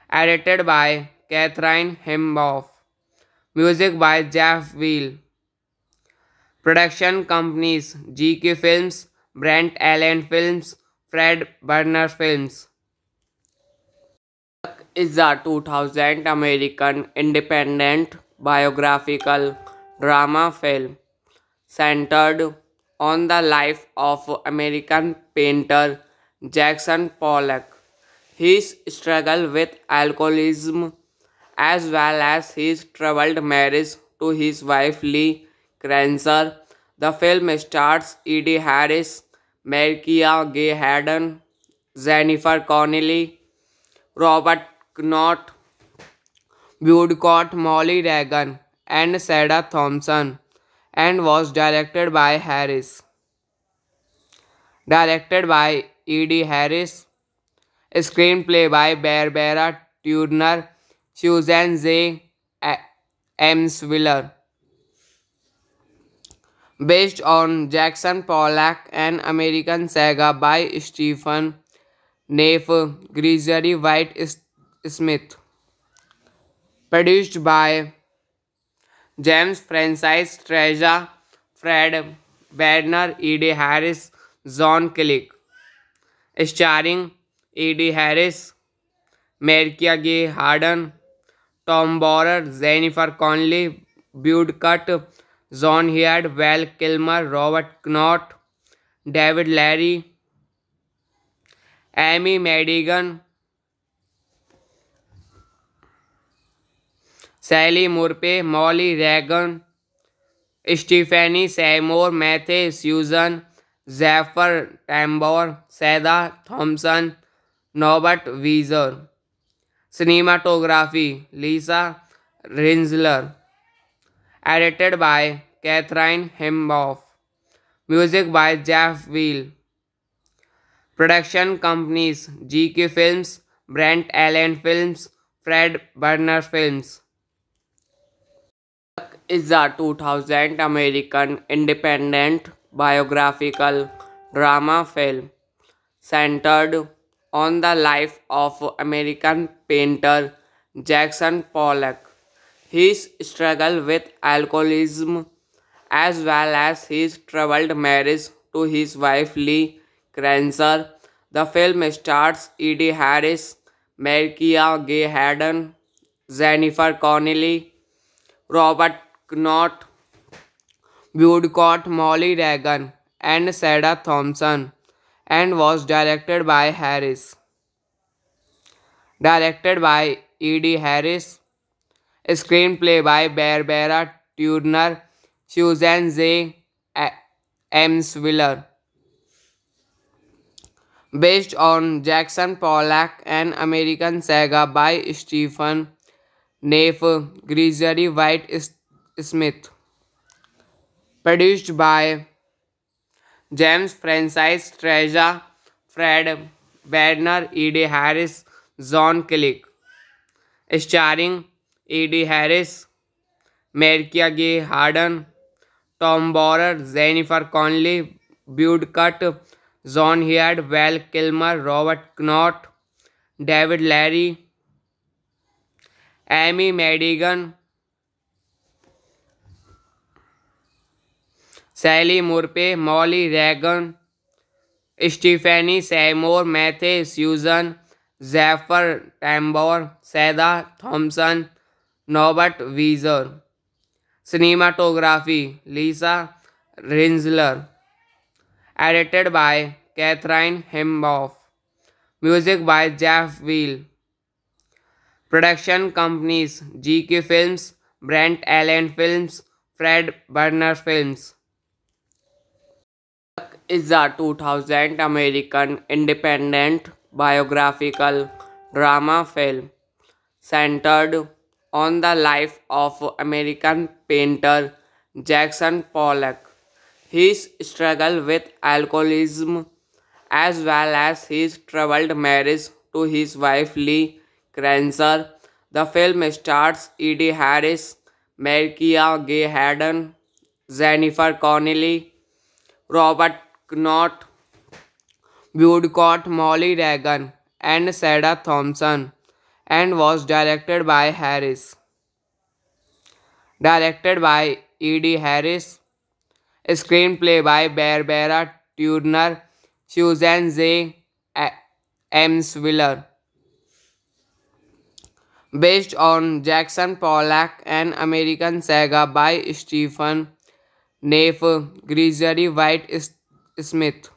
Edited by Catherine Hemboff. Music by Jeff Wheel. Production companies GK Films, Brent Allen Films, Fred Burner Films. Is a 2000 American independent biographical drama film centered on the life of American painter Jackson Pollock. His struggle with alcoholism as well as his troubled marriage to his wife Lee Kranzer. The film stars Eddie Harris, Markia Gay Harden, Jennifer Connelly, Robert Knott, Woodcock, Molly Reagan, and Sarah Thompson, and was directed by Harris. Directed by Eddie Harris. Screenplay by Barbara Turner, Susan J. Emswiller. Based on Jackson Pollock, an American saga by Stephen Neff, Gregory White Smith. Produced by James Francis Treasure, Fred Badner, Eddie Harris, John Click. Starring Eddie Harris, Markia Gay Harden, Tom Borer, Jennifer Connelly, Woodcock, John Heard, Val Kilmer, Robert Knott, David Larry, Amy Madigan, Sally Murphy, Molly Reagan, Stephanie Seymour, Matthew Susan, Zephyr Tambor, Sada Thompson, Norbert Wieser. Cinematography Lisa Rinsler. Edited by Catherine Hemboff. Music by Jeff Wheel. Production companies GK Films, Brent Allen Films, Fred Burner Films. Is a 2000 American independent biographical drama film centered on the life of American painter Jackson Pollock. His struggle with alcoholism as well as his troubled marriage to his wife Lee Kranzer. The film stars Eddie Harris, Markia Gay Harden, Jennifer Connelly, Robert Knott, Woodcock, Molly Reagan, and Sarah Thompson, and was directed by Harris. Directed by Eddie Harris. Screenplay by Barbara Turner, Susan J. Emswiller. Based on Jackson Pollock, an American saga by Stephen Neff, Gregory White Smith. Produced by James Francis Treasure, Fred Badner, Eddie Harris, John Click. Starring Eddie Harris, Markia Gay Harden, Tom Borer, Jennifer Connelly, Woodcock, John Heard, Val Kilmer, Robert Knott, David Larry, Amy Madigan, Sally Murphy, Molly Reagan, Stephanie Seymour, Matthew Susan, Zephyr Tambor, Sada Thompson, Norbert Wieser. Cinematography Lisa Rinsler. Edited by Catherine Hemboff. Music by Jeff Wheel. Production companies GK Films, Brent Allen Films, Fred Burner Films. Is a 2000 American independent biographical drama film centered on the life of American painter Jackson Pollock. His struggle with alcoholism as well as his troubled marriage to his wife Lee Kranzer. The film stars Eddie Harris, Markia Gay Harden, Jennifer Connelly, Robert Knott, Woodcock, Molly Reagan, and Sarah Thompson, and was directed by Harris. Directed by Eddie Harris. Screenplay by Barbara Turner, Susan J. Emswiller. Based on Jackson Pollock, an American saga by Stephen Neff, Gregory White Smith.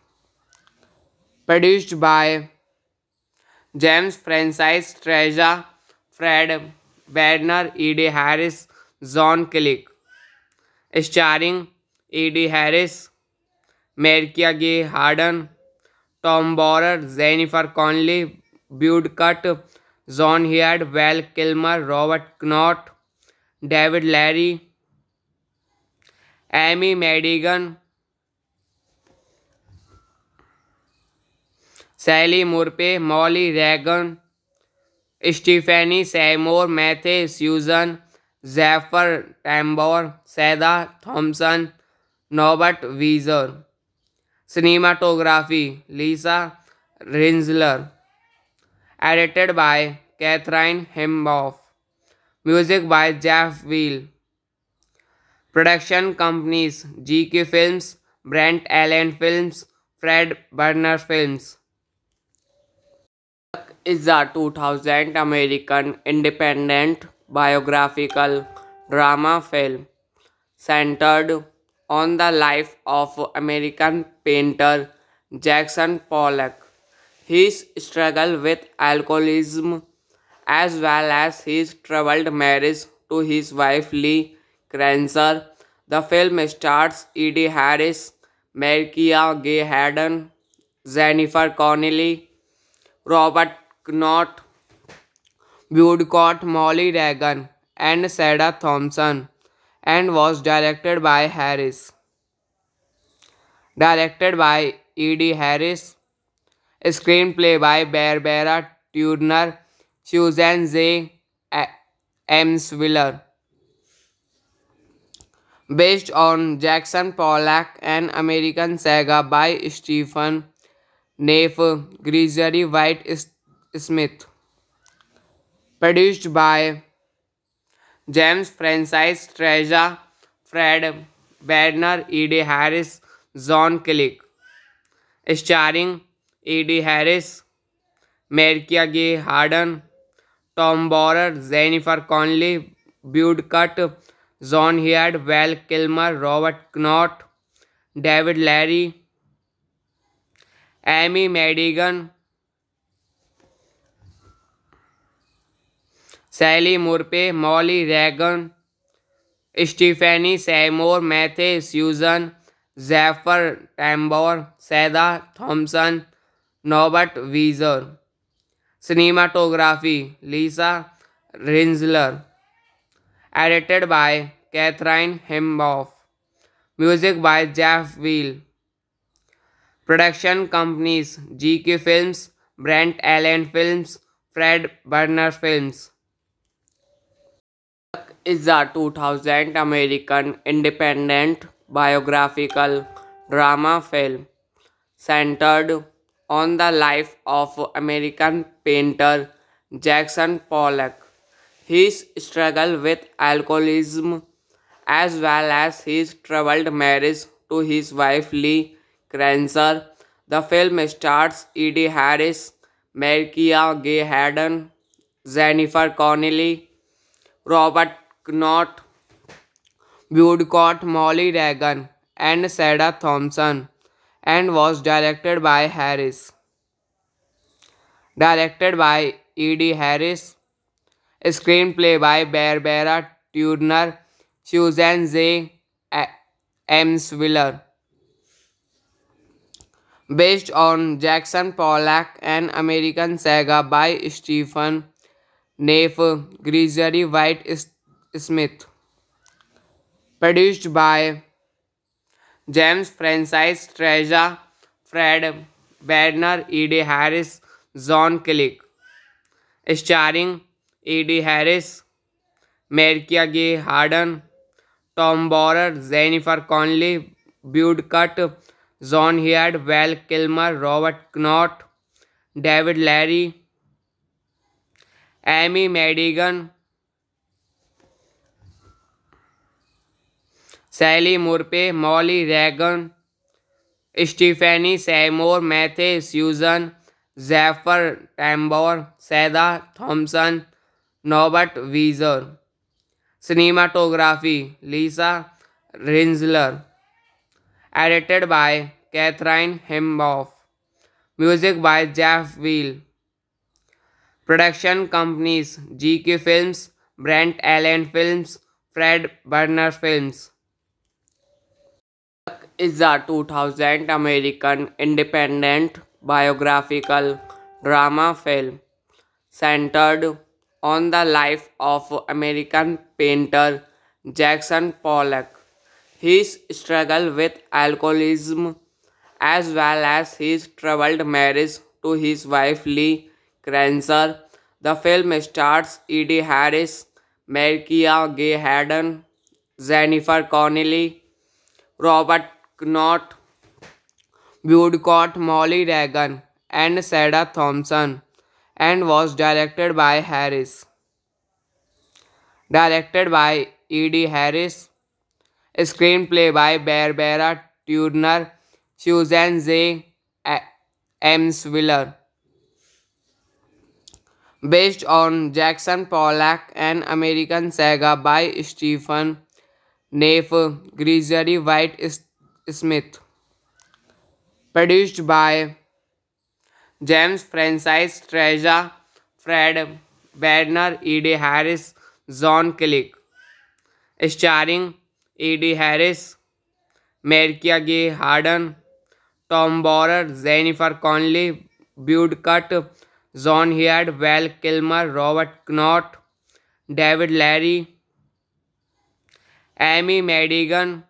Produced by James Francis Treasure, Fred Wagner, E.D. Harris, John Killick. Starring E.D. Harris, Marcia Gay Harden, Tom Borer, Jennifer Connelly, Bud Cott, John Heard, Val Kilmer, Robert Knott, David Larry, Amy Madigan, Sally Murphy, Molly Reagan, Stephanie Seymour, Matthew Susan, Zephyr Tambor, Sada Thompson, Norbert Wieser. Cinematography Lisa Rinsler. Edited by Catherine Hemboff. Music by Jeff Wheel. Production companies GK Films, Brent Allen Films, Fred Burner Films. Is a 2000 American independent biographical drama film centered on the life of American painter Jackson Pollock, his struggle with alcoholism, as well as his troubled marriage to his wife Lee Kranzer. The film stars E.D. Harris, Marcia Gay Harden, Jennifer Connelly, Robert Knott, Woodcott, Molly Reagan, and Sada Thompson, and was directed by Harris. Directed by E.D. Harris. Screenplay by Barbara Turner, Susan J. Emswiller. Based on Jackson Pollock, an American saga by Stephen Neff, Gregory White Smith. Produced by James Francis Treasure, Fred Wagner, E.D. Harris, John Killick. Starring E.D. Harris, Marcia Gay Harden, Tom Borer, Jennifer Connelly, Bud Cott, John Heard, Val Kilmer, Robert Knott, David Larry, Amy Madigan, Sally Murphy, Molly Reagan, Stephanie Seymour, Matthew Susan, Zephyr Tambor, Sada Thompson, Norbert Wieser. Cinematography Lisa Rinsler. Edited by Catherine Hemboff. Music by Jeff Wheel. Production companies GK Films, Brent Allen Films, Fred Burner Films. Is a 2000 American independent biographical drama film centered on the life of American painter Jackson Pollock, his struggle with alcoholism, as well as his troubled marriage to his wife Lee Kranzer. The film stars E.D. Harris, Marcia Gay Harden, Jennifer Connelly, Robert Knott, Woodcott, Molly Reagan, and Sada Thompson, and was directed by Harris. Directed by E.D. Harris. Screenplay by Barbara Turner, Susan J. Emswiller. Based on Jackson Pollock, an American saga by Stephen Neff, Gregory White Smith. Produced by James Francis Treasure, Fred Wagner, E.D. Harris, John Killick. Starring E.D. Harris, Marcia Gay Harden, Tom Borer, Jennifer Connelly, Bud Cott, John Heard, Val Kilmer, Robert Knott, David Larry, Amy Madigan, Sally Murphy, Molly Reagan, Stephanie Seymour, Matthew Susan, Zephyr Tambor, Seda Thompson, Norbert Wieser. Cinematography Lisa Rinsler. Edited by Catherine Hemboff. Music by Jeff Wheel. Production companies GK Films, Brent Allen Films, Fred Burner Films. Is a 2000 American independent biographical drama film centered on the life of American painter Jackson Pollock, his struggle with alcoholism, as well as his troubled marriage to his wife Lee Kranzer. The film stars Eddie Harris, Markia Gay Harden, Jennifer Connelly, Robert Knott, Woodcock, Molly Reagan, and Sarah Thompson, and was directed by Harris. Directed by E.D. Harris. Screenplay by Barbara Turner, Susan J. Emswiller. Based on Jackson Pollock, an American saga by Stephen Neff, Gregory White Smith. Produced by James Francis Treasure, Fred Badner, E.D. Harris, John Click. Starring E.D. Harris, Markia Gay Harden, Tom Borer, Jennifer Connelly, Woodcock, John Heard, Val Kilmer, Robert Knott, David Larry, Amy Madigan,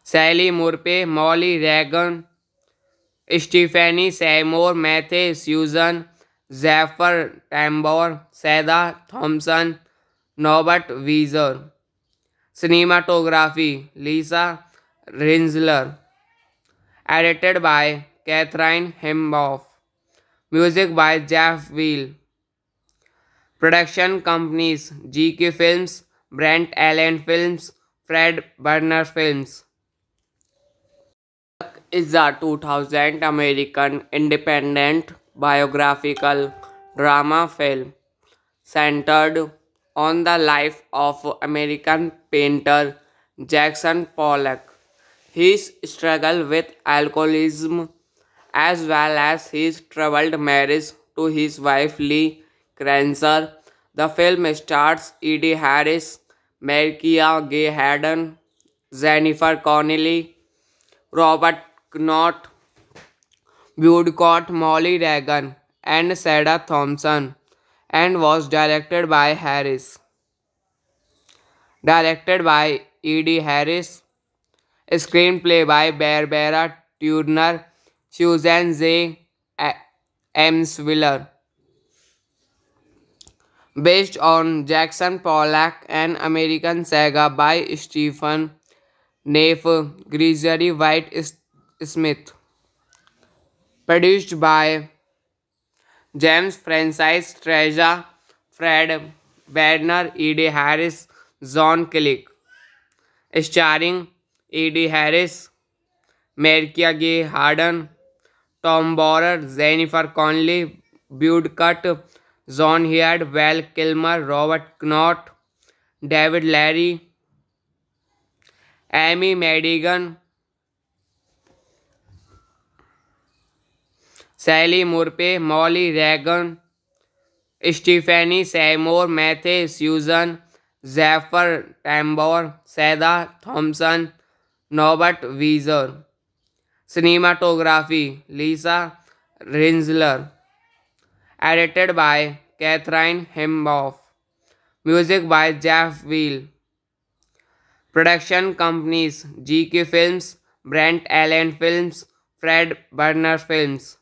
Sally Murphy, Molly Reagan, Stephanie Seymour, Matthew Susan, Zephyr Tambor, Seda Thompson, Norbert Wieser. Cinematography Lisa Rinsler. Edited by Catherine Hemboff. Music by Jeff Wheel. Production companies GK Films, Brent Allen Films, Fred Burner Films. Is a 2000 American independent biographical drama film centered on the life of American painter Jackson Pollock, his struggle with alcoholism, as well as his troubled marriage to his wife Lee Kranzer. The film stars Eddie Harris, Markia Gay Harden, Jennifer Connelly, Robert Knott, Woodcock, Molly Reagan, and Sarah Thompson, and was directed by Harris. Directed by E.D. Harris. Screenplay by Barbara Turner, Susan J. Emswiller. Based on Jackson Pollock, an American saga by Stephen Neff, Gregory White Smith. Produced by James Francis Treasure, Fred Badner, E.D. Harris, John Click. Starring E.D. Harris, Markia Gay Harden, Tom Borer, Jennifer Connelly, Woodcock, John Heard, Val Kilmer, Robert Knott, David Larry, Amy Madigan, Sally Murphy, Molly Reagan, Stephanie Seymour, Matthew Susan, Zephyr Tambor, Seda Thompson, Norbert Wieser. Cinematography Lisa Rinsler. Edited by Catherine Hemboff. Music by Jeff Wheel. Production companies GK Films, Brent Allen Films, Fred Burner Films.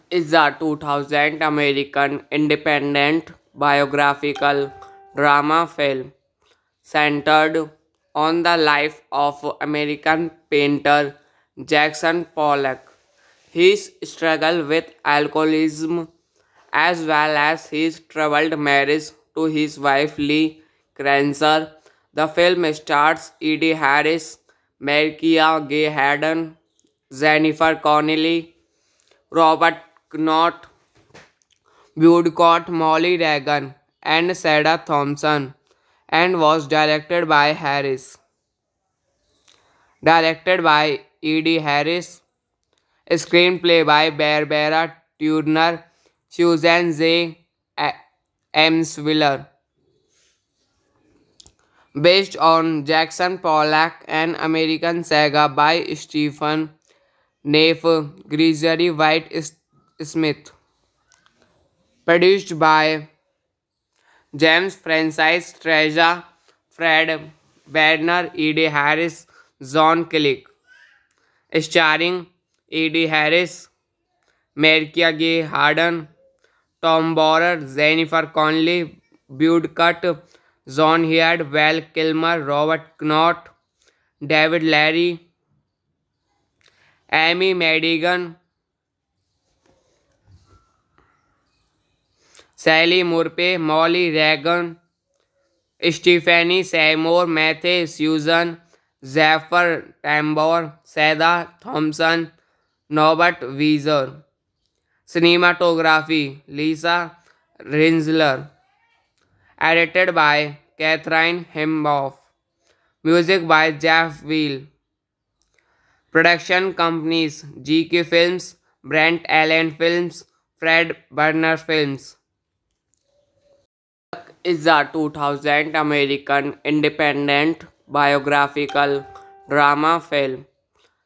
Is a 2000 American independent biographical drama film centered on the life of American painter Jackson Pollock, his struggle with alcoholism, as well as his troubled marriage to his wife Lee Krancer. The film stars Eddie Harris, Markia Gay Harden, Jennifer Connelly, Robert Knott, Woodcock, Molly Reagan, and Sarah Thompson, and was directed by Harris. Directed by E.D. Harris. Screenplay by Barbara Turner, Susan J. Emswiller. Based on Jackson Pollock, an American saga by Stephen Neff, Gregory White Smith. Produced by James Francis Treasure, Fred Wagner, E.D. Harris, John Click. Starring E.D. Harris, Markia Gay Harden, Tom Borer, Jennifer Connelly, Woodcock, John Heard, Val Kilmer, Robert Knott, David Larry, Amy Madigan, Sally Murphy, Molly Reagan, Stephanie Seymour, Matthew Susan, Zephyr Tambor, Sarah Thompson, Norbert Wieser. Cinematography Lisa Rinsler. Edited by Catherine Hemboff. Music by Jeff Wheel. Production companies GK Films, Brent Allen Films, Fred Burner Films. Is a 2000 American independent biographical drama film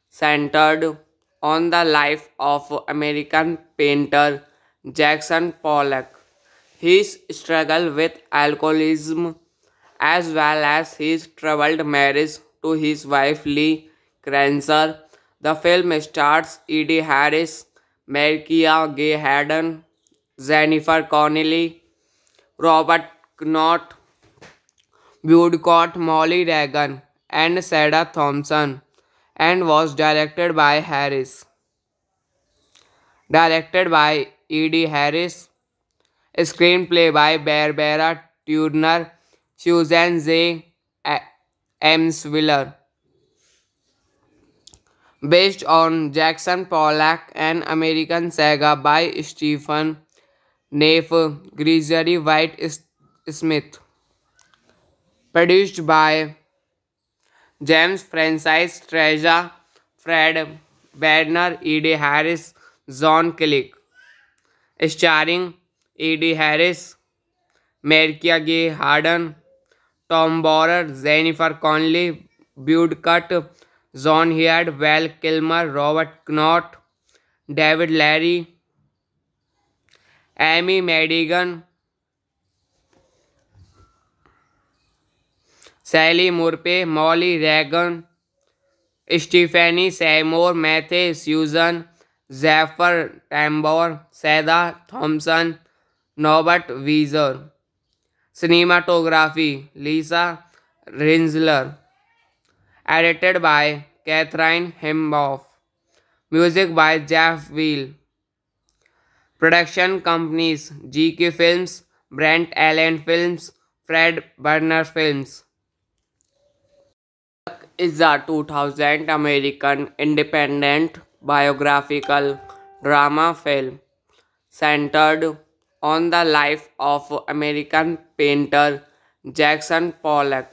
centered on the life of American painter Jackson Pollock, his struggle with alcoholism, as well as his troubled marriage to his wife Lee Krancer. The film stars Eddie Harris, Markia Gay Harden, Jennifer Connelly, Robert Knott, Woodcock, Molly Reagan, and Sarah Thompson, and was directed by Harris. Directed by E.D. Harris. Screenplay by Barbara Turner, Susan J. Emswiller. Based on Jackson Pollock, an American saga by Stephen Neff, Gregory White Smith. Produced by James Francis Treasure, Fred Wagner, E.D. Harris, John Click. Starring E.D. Harris, Markia Gay Harden, Tom Borer, Jennifer Connelly, Woodcock, John Heard, Val Kilmer, Robert Knott, David Larry, Amy Madigan, Sally Murphy, Molly Reagan, Stephanie Seymour, Matthew Susan, Zephyr Tambor, Sarah Thompson, Norbert Wieser. Cinematography Lisa Rinsler. Edited by Catherine Hemboff. Music by Jeff Wheel. Production companies GK Films, Brent Allen Films, Fred Burner Films. Is a 2000 American independent biographical drama film centered on the life of American painter Jackson Pollock,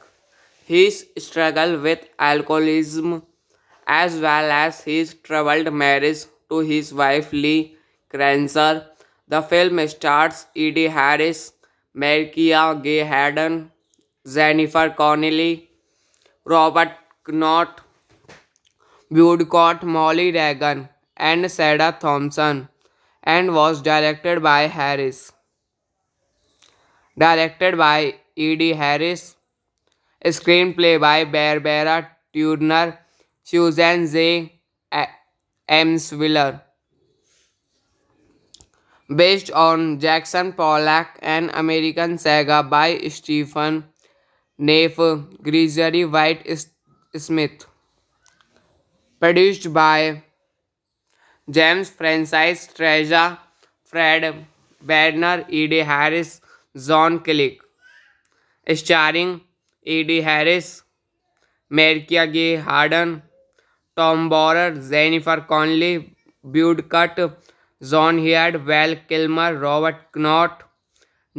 his struggle with alcoholism, as well as his troubled marriage to his wife Lee Krancer. The film stars Eddie Harris, Markia Gay Harden, Jennifer Connelly, Robert Knott, Woodcock, Molly Reagan, and Sarah Thompson, and was directed by Harris. Directed by E.D. Harris. Screenplay by Barbara Turner, Susan J. Emswiller. Based on Jackson Pollock, an American saga by Stephen Neff, Gregory White Smith. Produced by James Francis Treasure, Fred Wagner, E.D. Harris, John Click. starring Eddie Harris, Mariah Gay Harden, Tom Borer, Jennifer Connelly, Bud Cott, John Heard, Val Kilmer, Robert Knott,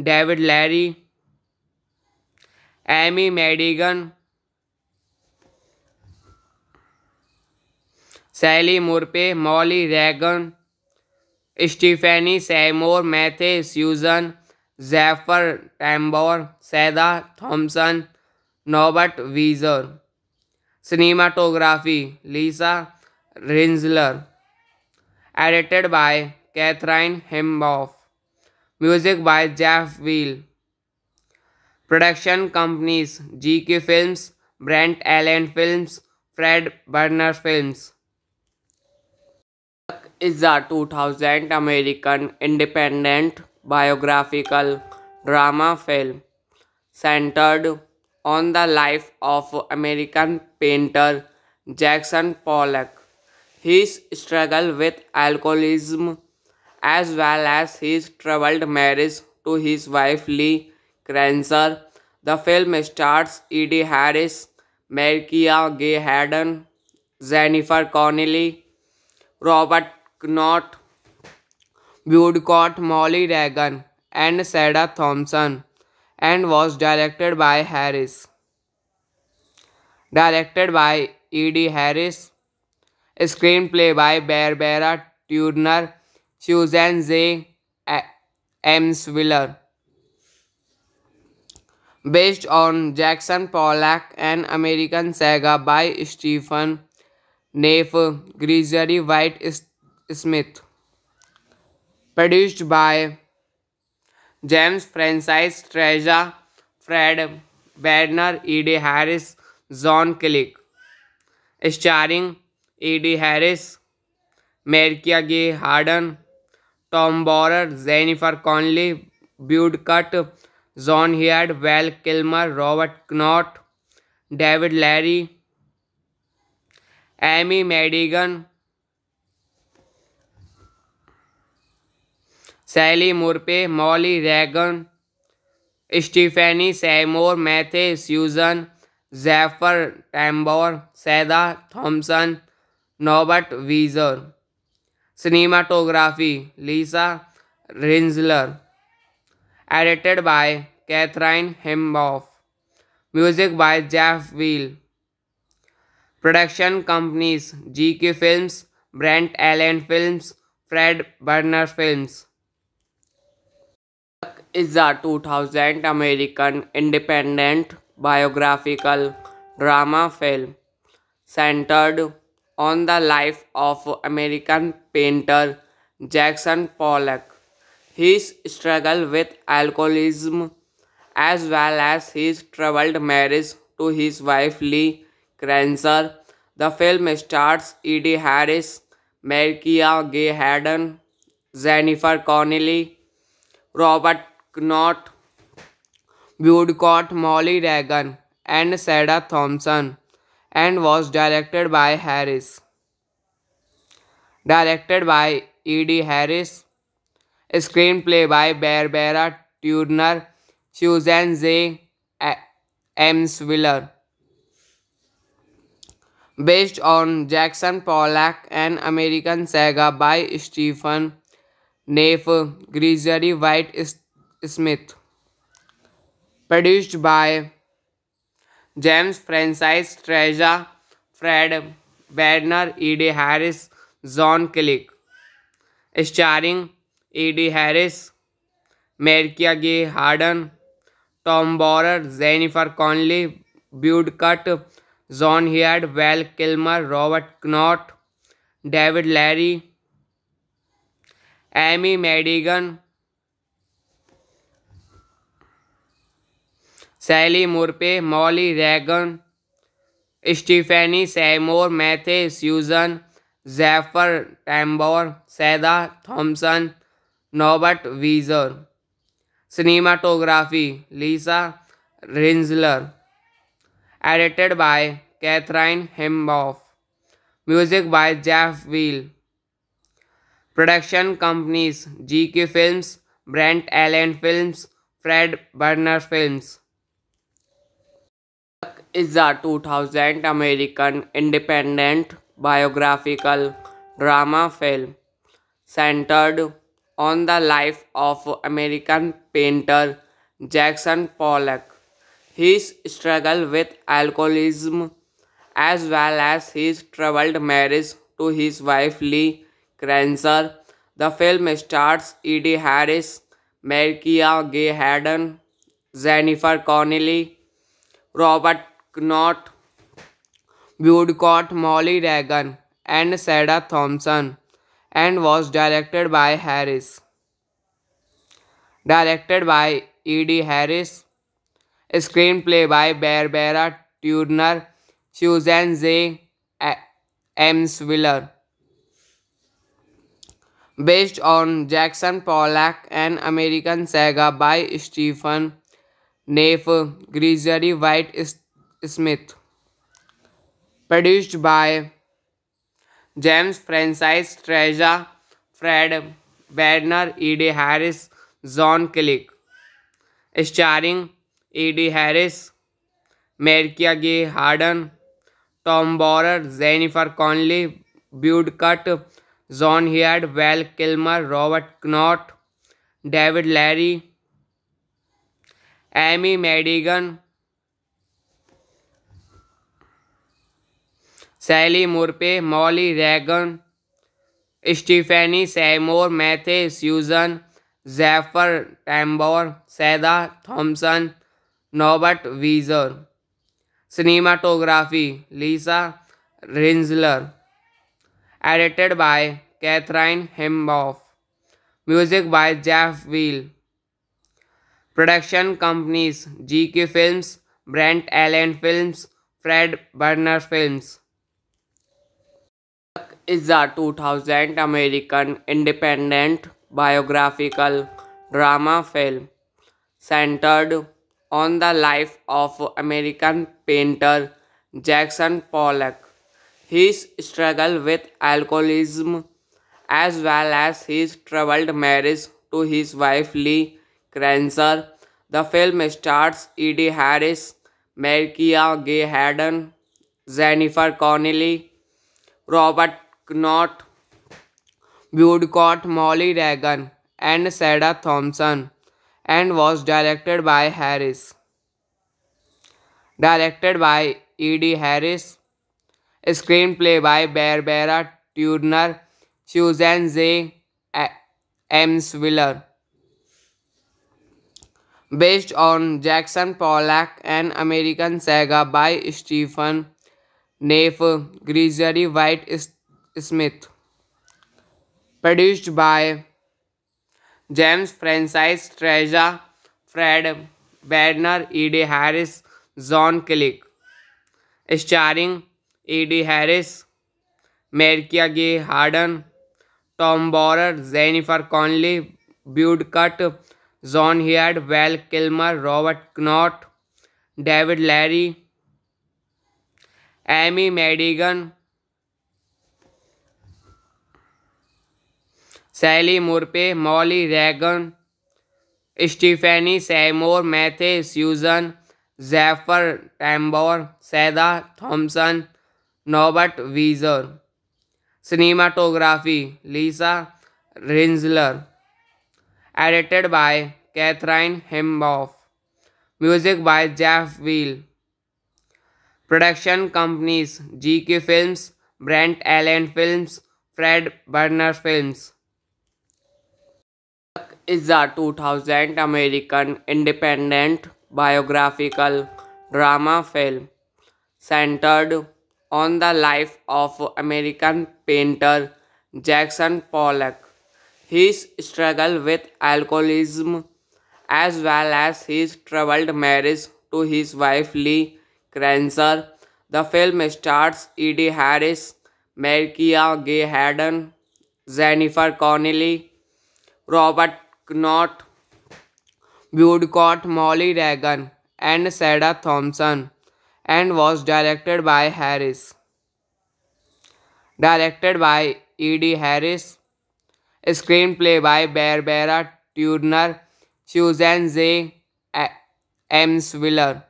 David Larry, Amy Madigan, Sally Murphy, Molly Reagan, Stephanie Seymour, Matthew Susan, Zephyr Tambor, Seda Thompson, Norbert Wieser. Cinematography Lisa Rinsler. Edited by Catherine Hemboff. Music by Jeff Wheel. Production companies GK Films, Brent Allen Films, Fred Burner Films. Is a 2000 American independent biographical drama film centered on the life of American painter Jackson Pollock, his struggle with alcoholism, as well as his troubled marriage to his wife Lee Kranzer. The film stars Eddie Harris, Mariah Gay Harden, Jennifer Connelly, Robert Knott, Woodcock, Molly Reagan, and Sarah Thompson, and was directed by Harris. Directed by Eddie Harris. Screenplay by Barbara Turner, Susan J. Emswiller. Based on Jackson Pollock, an American saga by Stephen Neff, Gregory White Smith. Produced by James Francis Treasure, Fred Badner, Eddie Harris, John Click. Starring Eddie Harris, Mariah Gay Harden, Tom Borer, Jennifer Connelly, Bud Cott, John Heard, Val Kilmer, Robert Knott, David Larry, Amy Madigan, Sally Murphy, Molly Reagan, Stephanie Seymour, Matthew Susan, Zephyr Tambor, Seda Thompson, Norbert Wieser. Cinematography Lisa Rinsler. Edited by Catherine Hemboff. Music by Jeff Wheel. Production companies GK Films, Brent Allen Films, Fred Burner Films. Is a 2000 American independent biographical drama film centered on the life of American painter Jackson Pollock, his struggle with alcoholism, as well as his troubled marriage to his wife Lee Kranzer. The film stars Eddie Harris, Mariah Gay Harden, Jennifer Connelly, Robert Knott, Woodcock, Molly Reagan, and Sarah Thompson, and was directed by Harris. Directed by Eddie Harris. Screenplay by Barbara Turner, Susan J. Emswiller. Based on Jackson Pollock, an American saga by Stephen Neff, Gregory White Smith. Produced by James Francis Treasure, Fred Badner, Eddie Harris, John Click. Starring Eddie Harris, Mariah Gay Harden, Tom Borer, Jennifer Connelly, Bud Cott, John Heard, Val Kilmer, Robert Knott, David Larry, Amy Madigan, Sally Murphy, Molly Reagan, Stephanie Seymour, Matthew Susan, Zephyr Tambor, Seda Thompson, Norbert Wieser. Cinematography Lisa Rinsler. Edited by Catherine Hemboff. Music by Jeff Wheel. Production companies GK Films, Brent Allen Films, Fred Burner Films. is a 2000 American independent biographical drama film centered on the life of American painter Jackson Pollock. His struggle with alcoholism, as well as his troubled marriage to his wife Lee Kranzer. The film stars Eddie Harris, Markia Gay Harden, Jennifer Connelly, Robert Knott, Woodcott, Molly Reagan, and Sarah Thompson, and was directed by Harris. Directed by E.D. Harris, screenplay by Barbara Turner, Susan J. Emswiller, based on Jackson Pollock, an American saga by Stephen Neff, Gregory White Smith, produced by James Francis Treasure, Fred Werner, E.D. Harris, John Killick, starring E.D. Harris, Markia Gay Harden, Tom Borer, Jennifer Connelly, Bud Cutt, John Heard, Val Kilmer, Robert Knott, David Larry, Amy Madigan, Sally Murphy, Molly Reagan, Stephanie Seymour, Matthew Susan, Zephyr Tambor, Sarah Thompson, Norbert Wieser. Cinematography Lisa Rinsler. Edited by Catherine Hemboff. Music by Jeff Wheel. Production companies GK Films, Brent Allen Films, Fred Burner Films. Is a 2000 American independent biographical drama film centered on the life of American painter Jackson Pollock. His struggle with alcoholism, as well as his troubled marriage to his wife Lee Kranzer. The film stars Eddie Harris, Markia Gay Harden, Jennifer Connelly, Robert Knott, Woodcott, Molly Reagan, and Sarah Thompson, and was directed by Harris. Directed by E.D. Harris, screenplay by Barbara Turner, Susan J. Emswiller, based on Jackson Pollock, an American saga by Stephen Neff, Gregory White Smith, produced by James Francis Treasure, Fred Werner, E.D. Harris, John Killick, starring E.D. Harris, Markia Gay Harden, Tom Borer, Jennifer Connelly, Bud Cutt, John Heard, Val Kilmer, Robert Knott, David Larry, Amy Madigan, Sally Murphy, Molly Reagan, Stephanie Seymour, Matthew Susan, Zephyr Tambor, Sarah Thompson, Norbert Wieser. Cinematography Lisa Rinsler. Edited by Catherine Hemboff. Music by Jeff Wheel. Production companies GK Films, Brent Allen Films, Fred Burner Films. Is a 2000 American independent biographical drama film centered on the life of American painter Jackson Pollock. His struggle with alcoholism, as well as his troubled marriage to his wife Lee Kranzer. The film stars Eddie Harris, Markia Gay Harden, Jennifer Connelly, Robert Knott, Woodcott, Molly Reagan, and Sarah Thompson, and was directed by Harris. Directed by E.D. Harris, screenplay by Barbara Turner, Susan J. Emswiller,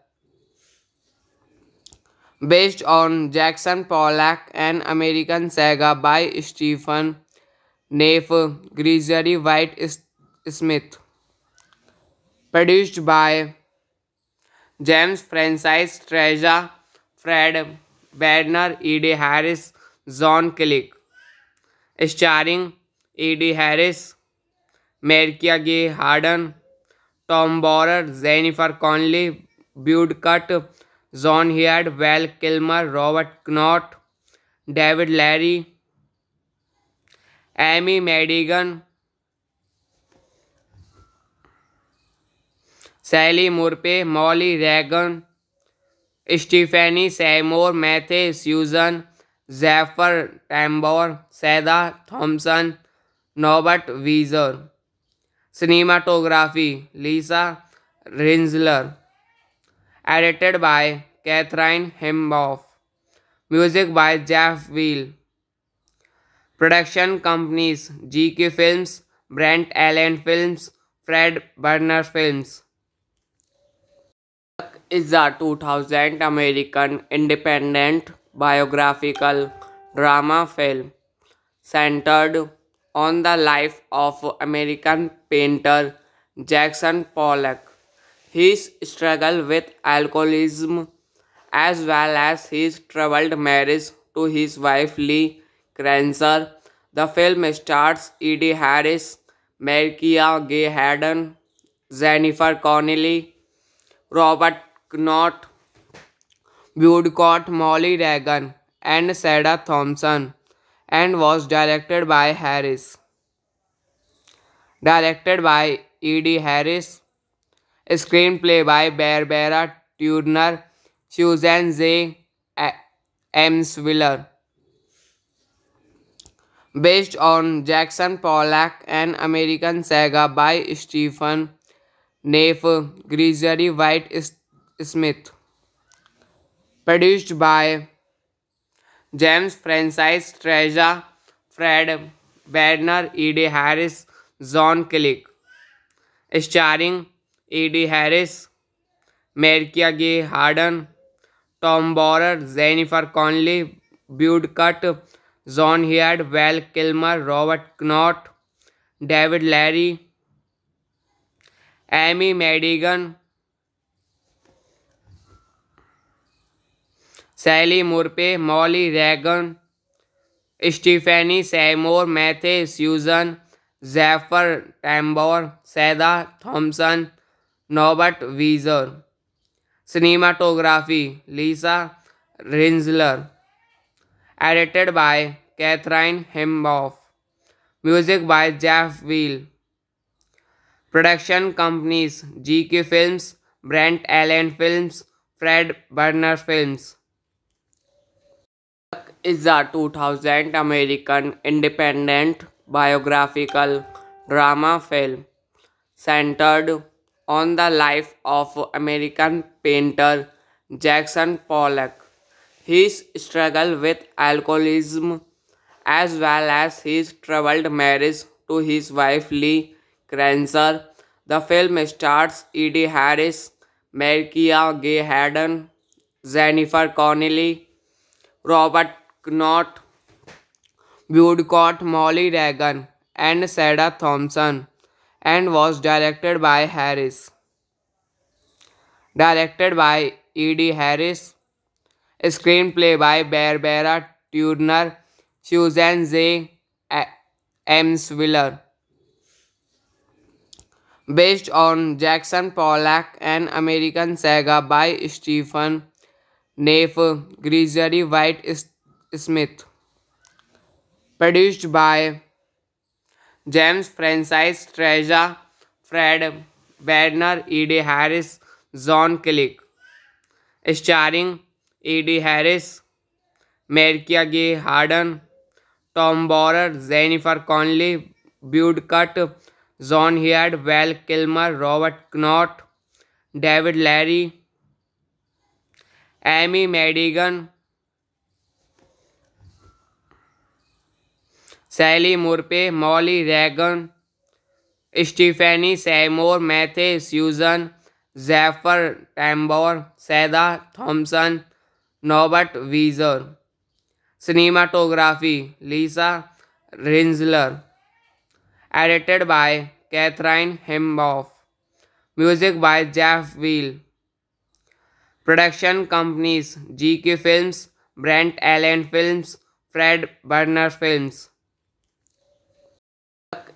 based on Jackson Pollock, an American saga by Stephen Neff, Gregory White Smith, produced by James Francis Treasure, Fred Werner, E.D. Harris, John Killick, starring E.D. Harris, Marcia Gay Harden, Tom Borer, Jennifer Connelly, Bud Cott, John Heard, Val Kilmer, Robert Knott, David Larry, Amy Madigan, Sally Murphy, Molly Reagan, Stephanie Seymour, Matthew Susan, Zephyr Tambor, Seda Thompson, Norbert Wieser. Cinematography Lisa Rinsler. Edited by Catherine Hemboff. Music by Jeff Wheel. Production companies GK Films, Brent Allen Films, Fred Burner Films. Is a 2000 American independent biographical drama film centered on the life of American painter Jackson Pollock, his struggle with alcoholism, as well as his troubled marriage to his wife Lee Kranzer. The film stars E.D. Harris, Marcia Gay Harden, Jennifer Connelly, Robert Knott, Woodcock, Molly Reagan, and Sarah Thompson, and was directed by Harris. Directed by E.D. Harris. Screenplay by Barbara Turner, Susan J. Emswiller. Based on Jackson Pollock, an American saga by Stephen Neff, Gregory White Smith. Produced by James Francis Treasure, Fred Werner, E.D. Harris, John Killick. Starring E.D. Harris, Marcia Gay Harden, Tom Borer, Jennifer Connelly, Bud Cott, John Heard, Val Kilmer, Robert Knott, David Larry, Amy Madigan, Sally Murphy, Molly Reagan, Stephanie Seymour, Matthew Susan, Zephyr Tambor, Seda Thompson, Norbert Wieser. Cinematography Lisa Rinsler. Edited by Catherine Hemboff. Music by Jeff Wheel. Production companies GK Films, Brent Allen Films, Fred Burner Films. Is a 2000 American independent biographical drama film centered on the life of American painter Jackson Pollock, his struggle with alcoholism, as well as his troubled marriage to his wife Lee Kranzer. The film stars E.D. Harris, Marcia Gay Harden, Jennifer Connelly, Robert Knott, Woodcock, Molly Reagan, and Sarah Thompson, and was directed by Harris. Directed by E.D. Harris. Screenplay by Barbara Turner, Susan J. Emswiller. Based on Jackson Pollock, an American saga by Stephen Neff, Gregory White Smith. Produced by James Francis Treasure, Fred Werner, E.D. Harris, John Killick. Starring E.D. Harris, Marcia Gay Harden, Tom Borer, Jennifer Connelly, Bud Cott, John Heard, Val Kilmer, Robert Knott, David Larry, Amy Madigan, Sally Murphy, Molly Reagan, Stephanie Seymour, Matthew Susan, Zephyr Tambor, Seda Thompson, Norbert Wieser. Cinematography Lisa Rinsler. Edited by Catherine Hemboff. Music by Jeff Wheel. Production companies GK Films, Brent Allen Films, Fred Burner Films.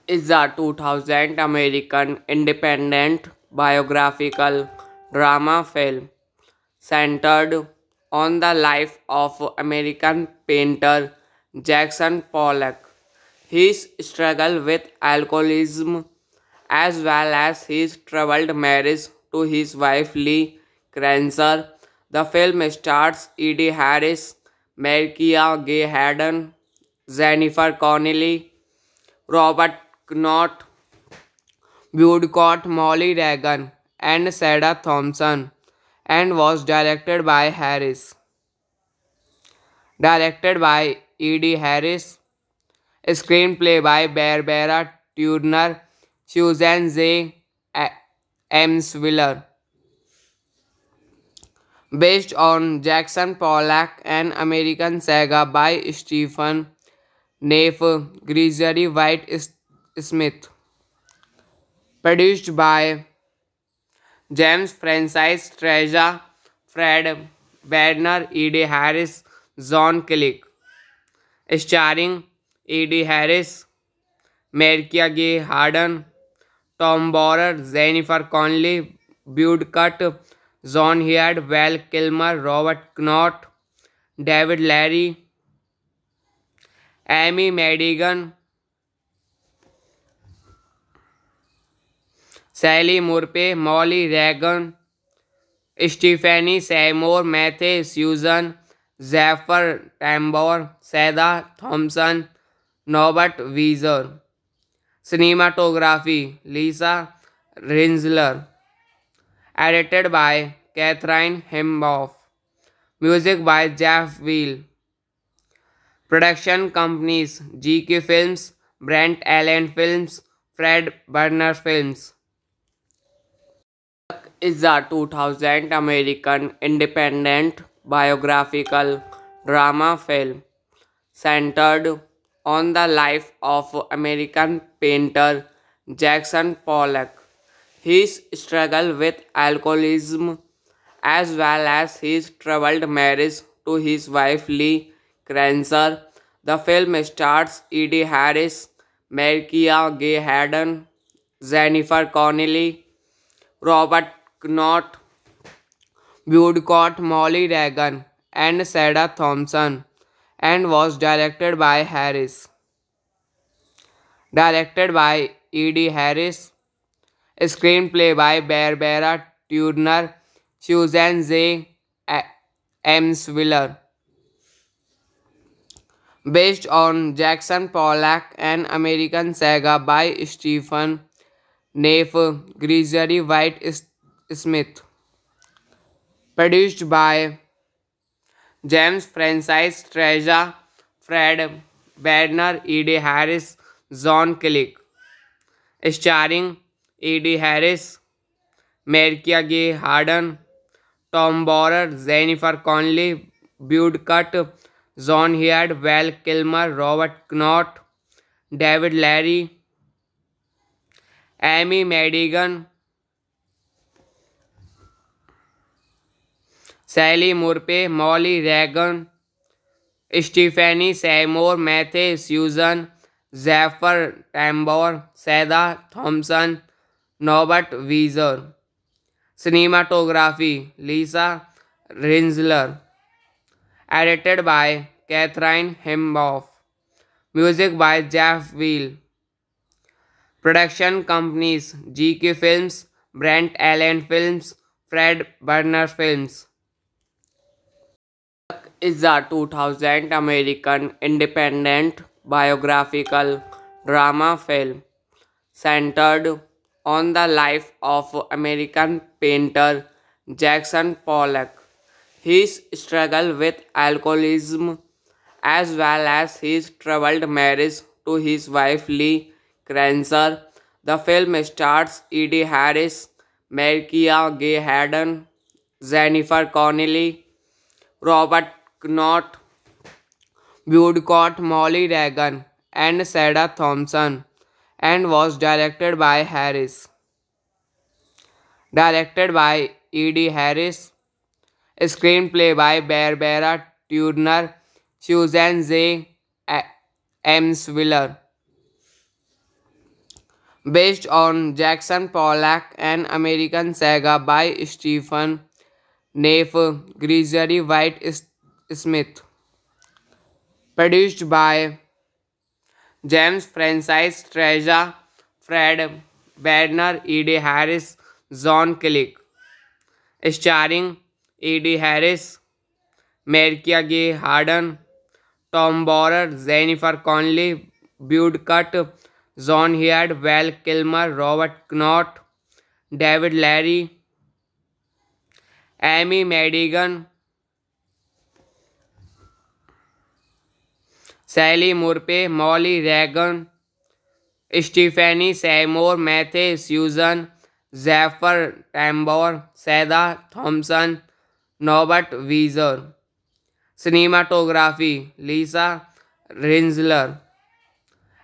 Is a 2000 American independent biographical drama film centered on the life of American painter Jackson Pollock, his struggle with alcoholism, as well as his troubled marriage to his wife Lee Kranzer. The film stars Eddie Harris, Markia Gay Harden, Jennifer Connelly, Robert Knott, Woodcock, Molly Reagan, and Sarah Thompson, and was directed by Harris. Directed by E.D. Harris. Screenplay by Barbara Turner, Susan J. Emswiller. Based on Jackson Pollock, an American saga by Stephen Neff, Gregory White Smith. Produced by James Francis Treasure, Fred Werner, E.D. Harris, John Killick. Starring E.D. Harris, Markia Gay Harden, Tom Borer, Jennifer Connelly, Woodcock, John Heard, Val Kilmer, Robert Knott, David Larry, Amy Madigan, Sally Murphy, Molly Reagan, Stephanie Seymour, Matthew Susan, Zephyr Tambor, Sarah Thompson, Norbert Wieser. Cinematography Lisa Rinsler. Edited by Catherine Hemboff. Music by Jeff Wheel. Production companies GK Films, Brent Allen Films, Fred Burner Films. Is a 2000 American independent biographical drama film centered on the life of American painter Jackson Pollock, his struggle with alcoholism, as well as his troubled marriage to his wife Lee Kranzer. The film stars Eddie Harris, Markia Gay Harden, Jennifer Connelly, Robert Knott, Woodcock, Molly Reagan, and Sarah Thompson, and was directed by Harris. Directed by E.D. Harris. Screenplay by Barbara Turner, Susan J. Emswiller. Based on Jackson Pollock, an American saga by Stephen Neff, Gregory White Smith. Produced by James Francis Treasure, Fred Werner, E.D. Harris, John Killick. Starring E.D. Harris, Markia Gay Harden, Tom Borer, Jennifer Connelly, Woodcock, John Heard, Val Kilmer, Robert Knott, David Larry, Amy Madigan, Sally Murphy, Molly Reagan, Stephanie Seymour, Matthew Susan, Zephyr Tambor, Sarah Thompson, Norbert Wieser. Cinematography Lisa Rinsler. Edited by Catherine Hemboff. Music by Jeff Wheel. Production companies GK Films, Brent Allen Films, Fred Burner Films. Is a 2000 American independent biographical drama film centered on the life of American painter Jackson Pollock, his struggle with alcoholism, as well as his troubled marriage to his wife Lee Kranzer. The film stars Eddie Harris, Markia Gay Harden, Jennifer Connelly, Robert Knott, Woodcock, Molly Reagan, and Sarah Thompson, and was directed by Harris. Directed by E.D. Harris. Screenplay by Barbara Turner, Susan J. Emswiller. Based on Jackson Pollock, an American saga by Stephen Neff, Gregory White Smith. Produced by James Francis Treasure, Fred Werner, E.D. Harris, John Killick. Starring E.D. Harris, Marcia Gay Harden, Tom Borer, Jennifer Connelly, Bud Cutt, John Heard, Val Kilmer, Robert Knott, David Larry, Amy Madigan, Sally Murphy, Molly Reagan, Stephanie Seymour, Matthew Susan, Zephyr Tambor, Sarah Thompson, Norbert Wieser. Cinematography Lisa Rinsler.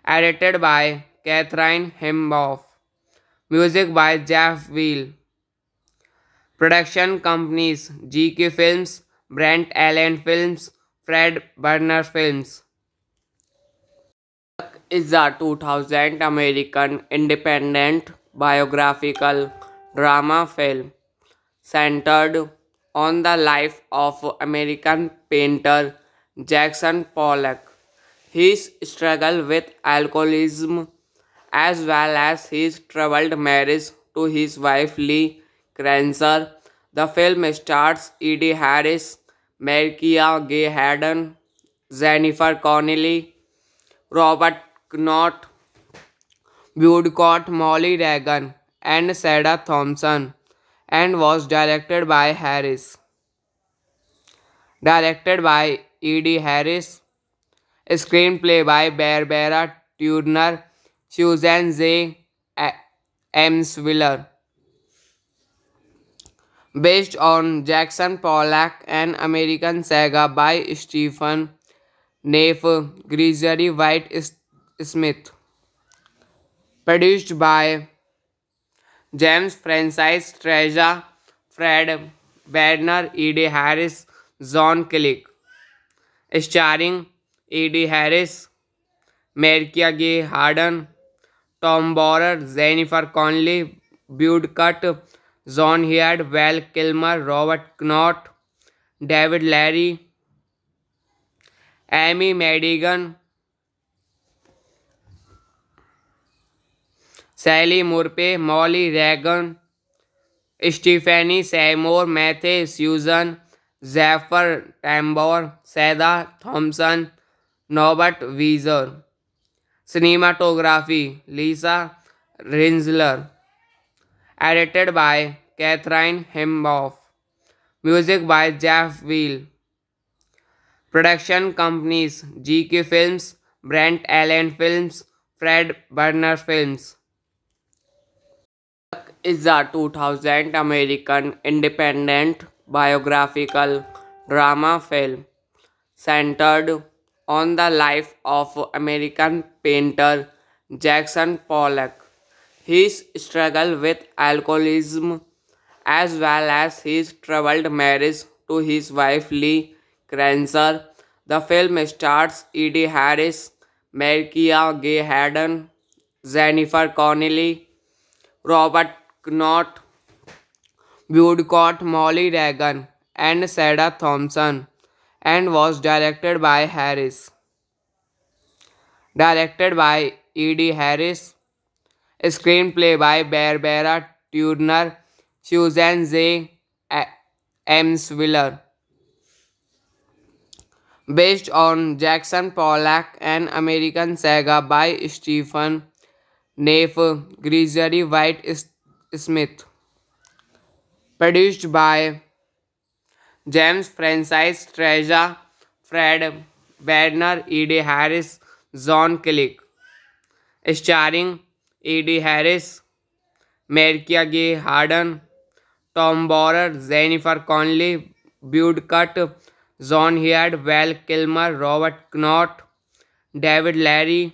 Edited by Catherine Hemboff. Music by Jeff Wheel. Production companies GK Films, Brent Allen Films, Fred Burner Films. Is a 2000 American independent biographical drama film centered on the life of American painter Jackson Pollock, his struggle with alcoholism, as well as his troubled marriage to his wife Lee Kranzer. The film stars E.D. Harris, Marcia Gay Harden, Jennifer Connelly, Robert Knott, Woodcock, Molly Reagan, and Sarah Thompson, and was directed by Harris. Directed by E.D. Harris. Screenplay by Barbara Turner, Susan J. Emswiller. Based on Jackson Pollock, an American saga by Stephen Neff, Gregory White Smith. Produced by James Francis Treasure, Fred Werner, E.D. Harris, John Killick. Starring E.D. Harris, Marcia Gay Harden, Tom Borer, Jennifer Connelly, Bud Cutt, John Heard, Val Kilmer, Robert Knott, David Larry, Amy Madigan, Sally Murphy, Molly Reagan, Stephanie Seymour, Matthew Susan, Zephyr Tambor, Sarah Thompson, Norbert Wieser. Cinematography Lisa Rinsler. Edited by Catherine Hemboff. Music by Jeff Wheel. Production companies GK Films, Brent Allen Films, Fred Burner Films. Is a 2000 American independent biographical drama film centered on the life of American painter Jackson Pollock, his struggle with alcoholism, as well as his troubled marriage to his wife Lee Kranzer. The film stars E.D. Harris, Marcia Gay Harden, Jennifer Connelly, Robert Knott, Woodcock, Molly Reagan, and Sarah Thompson, and was directed by Harris. Directed by E.D. Harris. Screenplay by Barbara Turner, Susan J. Emswiller. Based on Jackson Pollock, an American saga by Stephen Neff, Gregory White Smith. Produced by James Francis Treasure, Fred Werner, E.D. Harris, John Killick. Starring E.D. Harris, Marcia Gay Harden, Tom Borer, Jennifer Connelly, Bud Cutt, John Heard, Val Kilmer, Robert Knott, David Larry,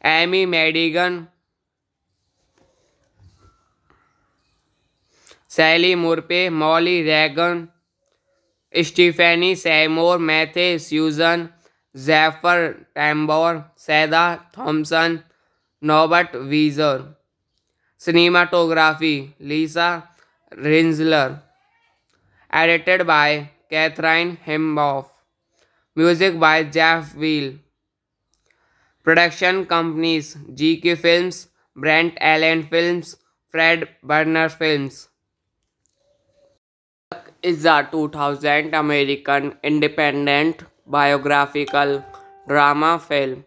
Amy Madigan, Sally Murphy, Molly Reagan, Stephanie Seymour, Matthew Susan, Zephyr Tambor, Seda Thompson, Norbert Wieser. Cinematography Lisa Rinsler. Edited by Catherine Hemboff. Music by Jeff Wheel. Production companies GK Films, Brent Allen Films, Fred Burner Films. Is a 2000 American independent biographical drama film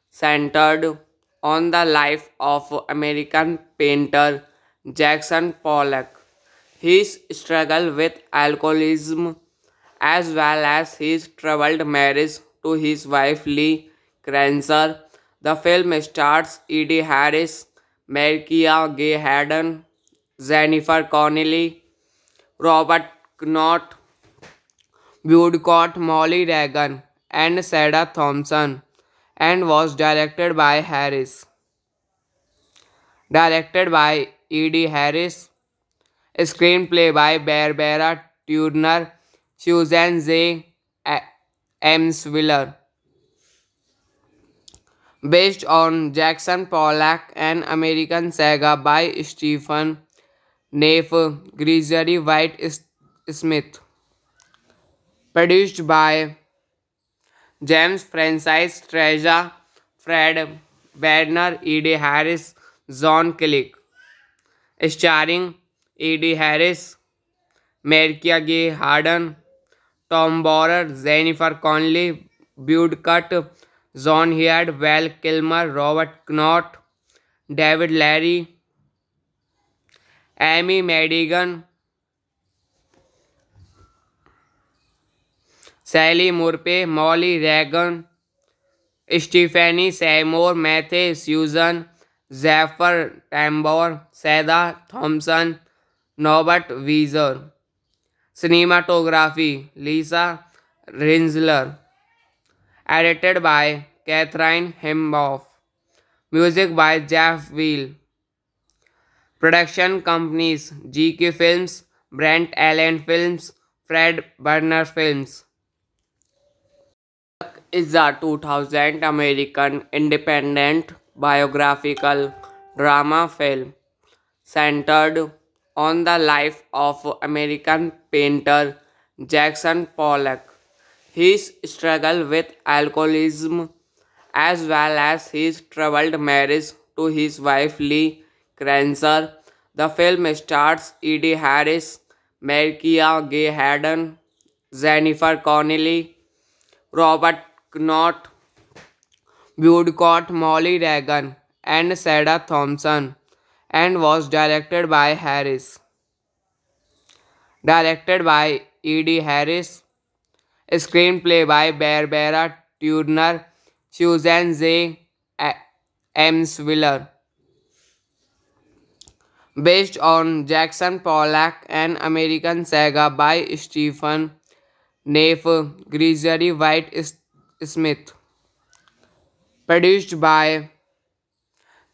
centered on the life of American painter Jackson Pollock, his struggle with alcoholism, as well as his troubled marriage to his wife Lee Kranzer. The film stars Eddie Harris, Markia Gay Harden, Jennifer Connelly, Robert Knott, Woodcock, Molly Reagan, and Sarah Thompson, and was directed by Harris. Directed by E.D. Harris. Screenplay by Barbara Turner, Susan J. Emswiller. Based on Jackson Pollock, an American saga by Stephen Neff, Gregory White Smith. Produced by James Francis Treasure, Fred Werner, E.D. Harris, John Killick. Starring E.D. Harris, Markia Gay Harden, Tom Borer, Jennifer Connelly, Woodcock, John Heard, Val Kilmer, Robert Knott, David Larry, Amy Madigan, Sally Murphy, Molly Reagan, Stephanie Seymour, Matthew Susan, Zephyr Tambor, Seda Thompson, Norbert Wieser. Cinematography Lisa Rinsler. Edited by Catherine Hemboff. Music by Jeff Wheel. Production companies GK Films, Brent Allen Films, Fred Burner Films. Is a 2000 American independent biographical drama film centered on the life of American painter Jackson Pollock, his struggle with alcoholism, as well as his troubled marriage to his wife Lee Kranzer. The film stars Eddie Harris, Markia Gay Harden, Jennifer Connelly, Robert Knott, Woodcock, Molly Reagan, and Sarah Thompson, and was directed by Harris. Directed by E.D. Harris. Screenplay by Barbara Turner, Susan J. Emswiller. Based on Jackson Pollock, an American saga by Stephen Neff, Gregory White Smith. Produced by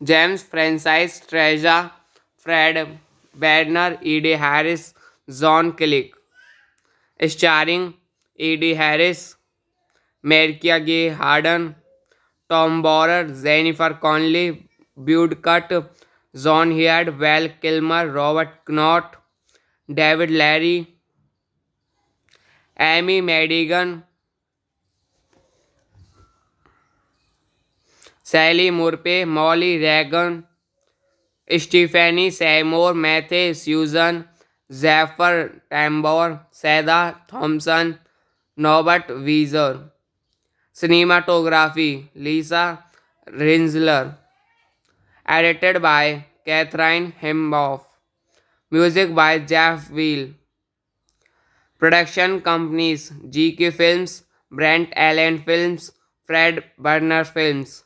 James Francis Treasure, Fred Werner, E.D. Harris, John Killick. Starring E.D. Harris, Markia Gay Harden, Tom Borer, Jennifer Connelly, Woodcock, John Heard, Val Kilmer, Robert Knott, David Larry, Amy Madigan, Sally Murphy, Molly Reagan, Stephanie Seymour, Matthew Susan, Zephyr Tambor, Seda Thompson, Norbert Wieser. Cinematography Lisa Rinsler. Edited by Catherine Hemboff. Music by Jeff Wheel. Production companies GK Films, Brent Allen Films, Fred Burner Films.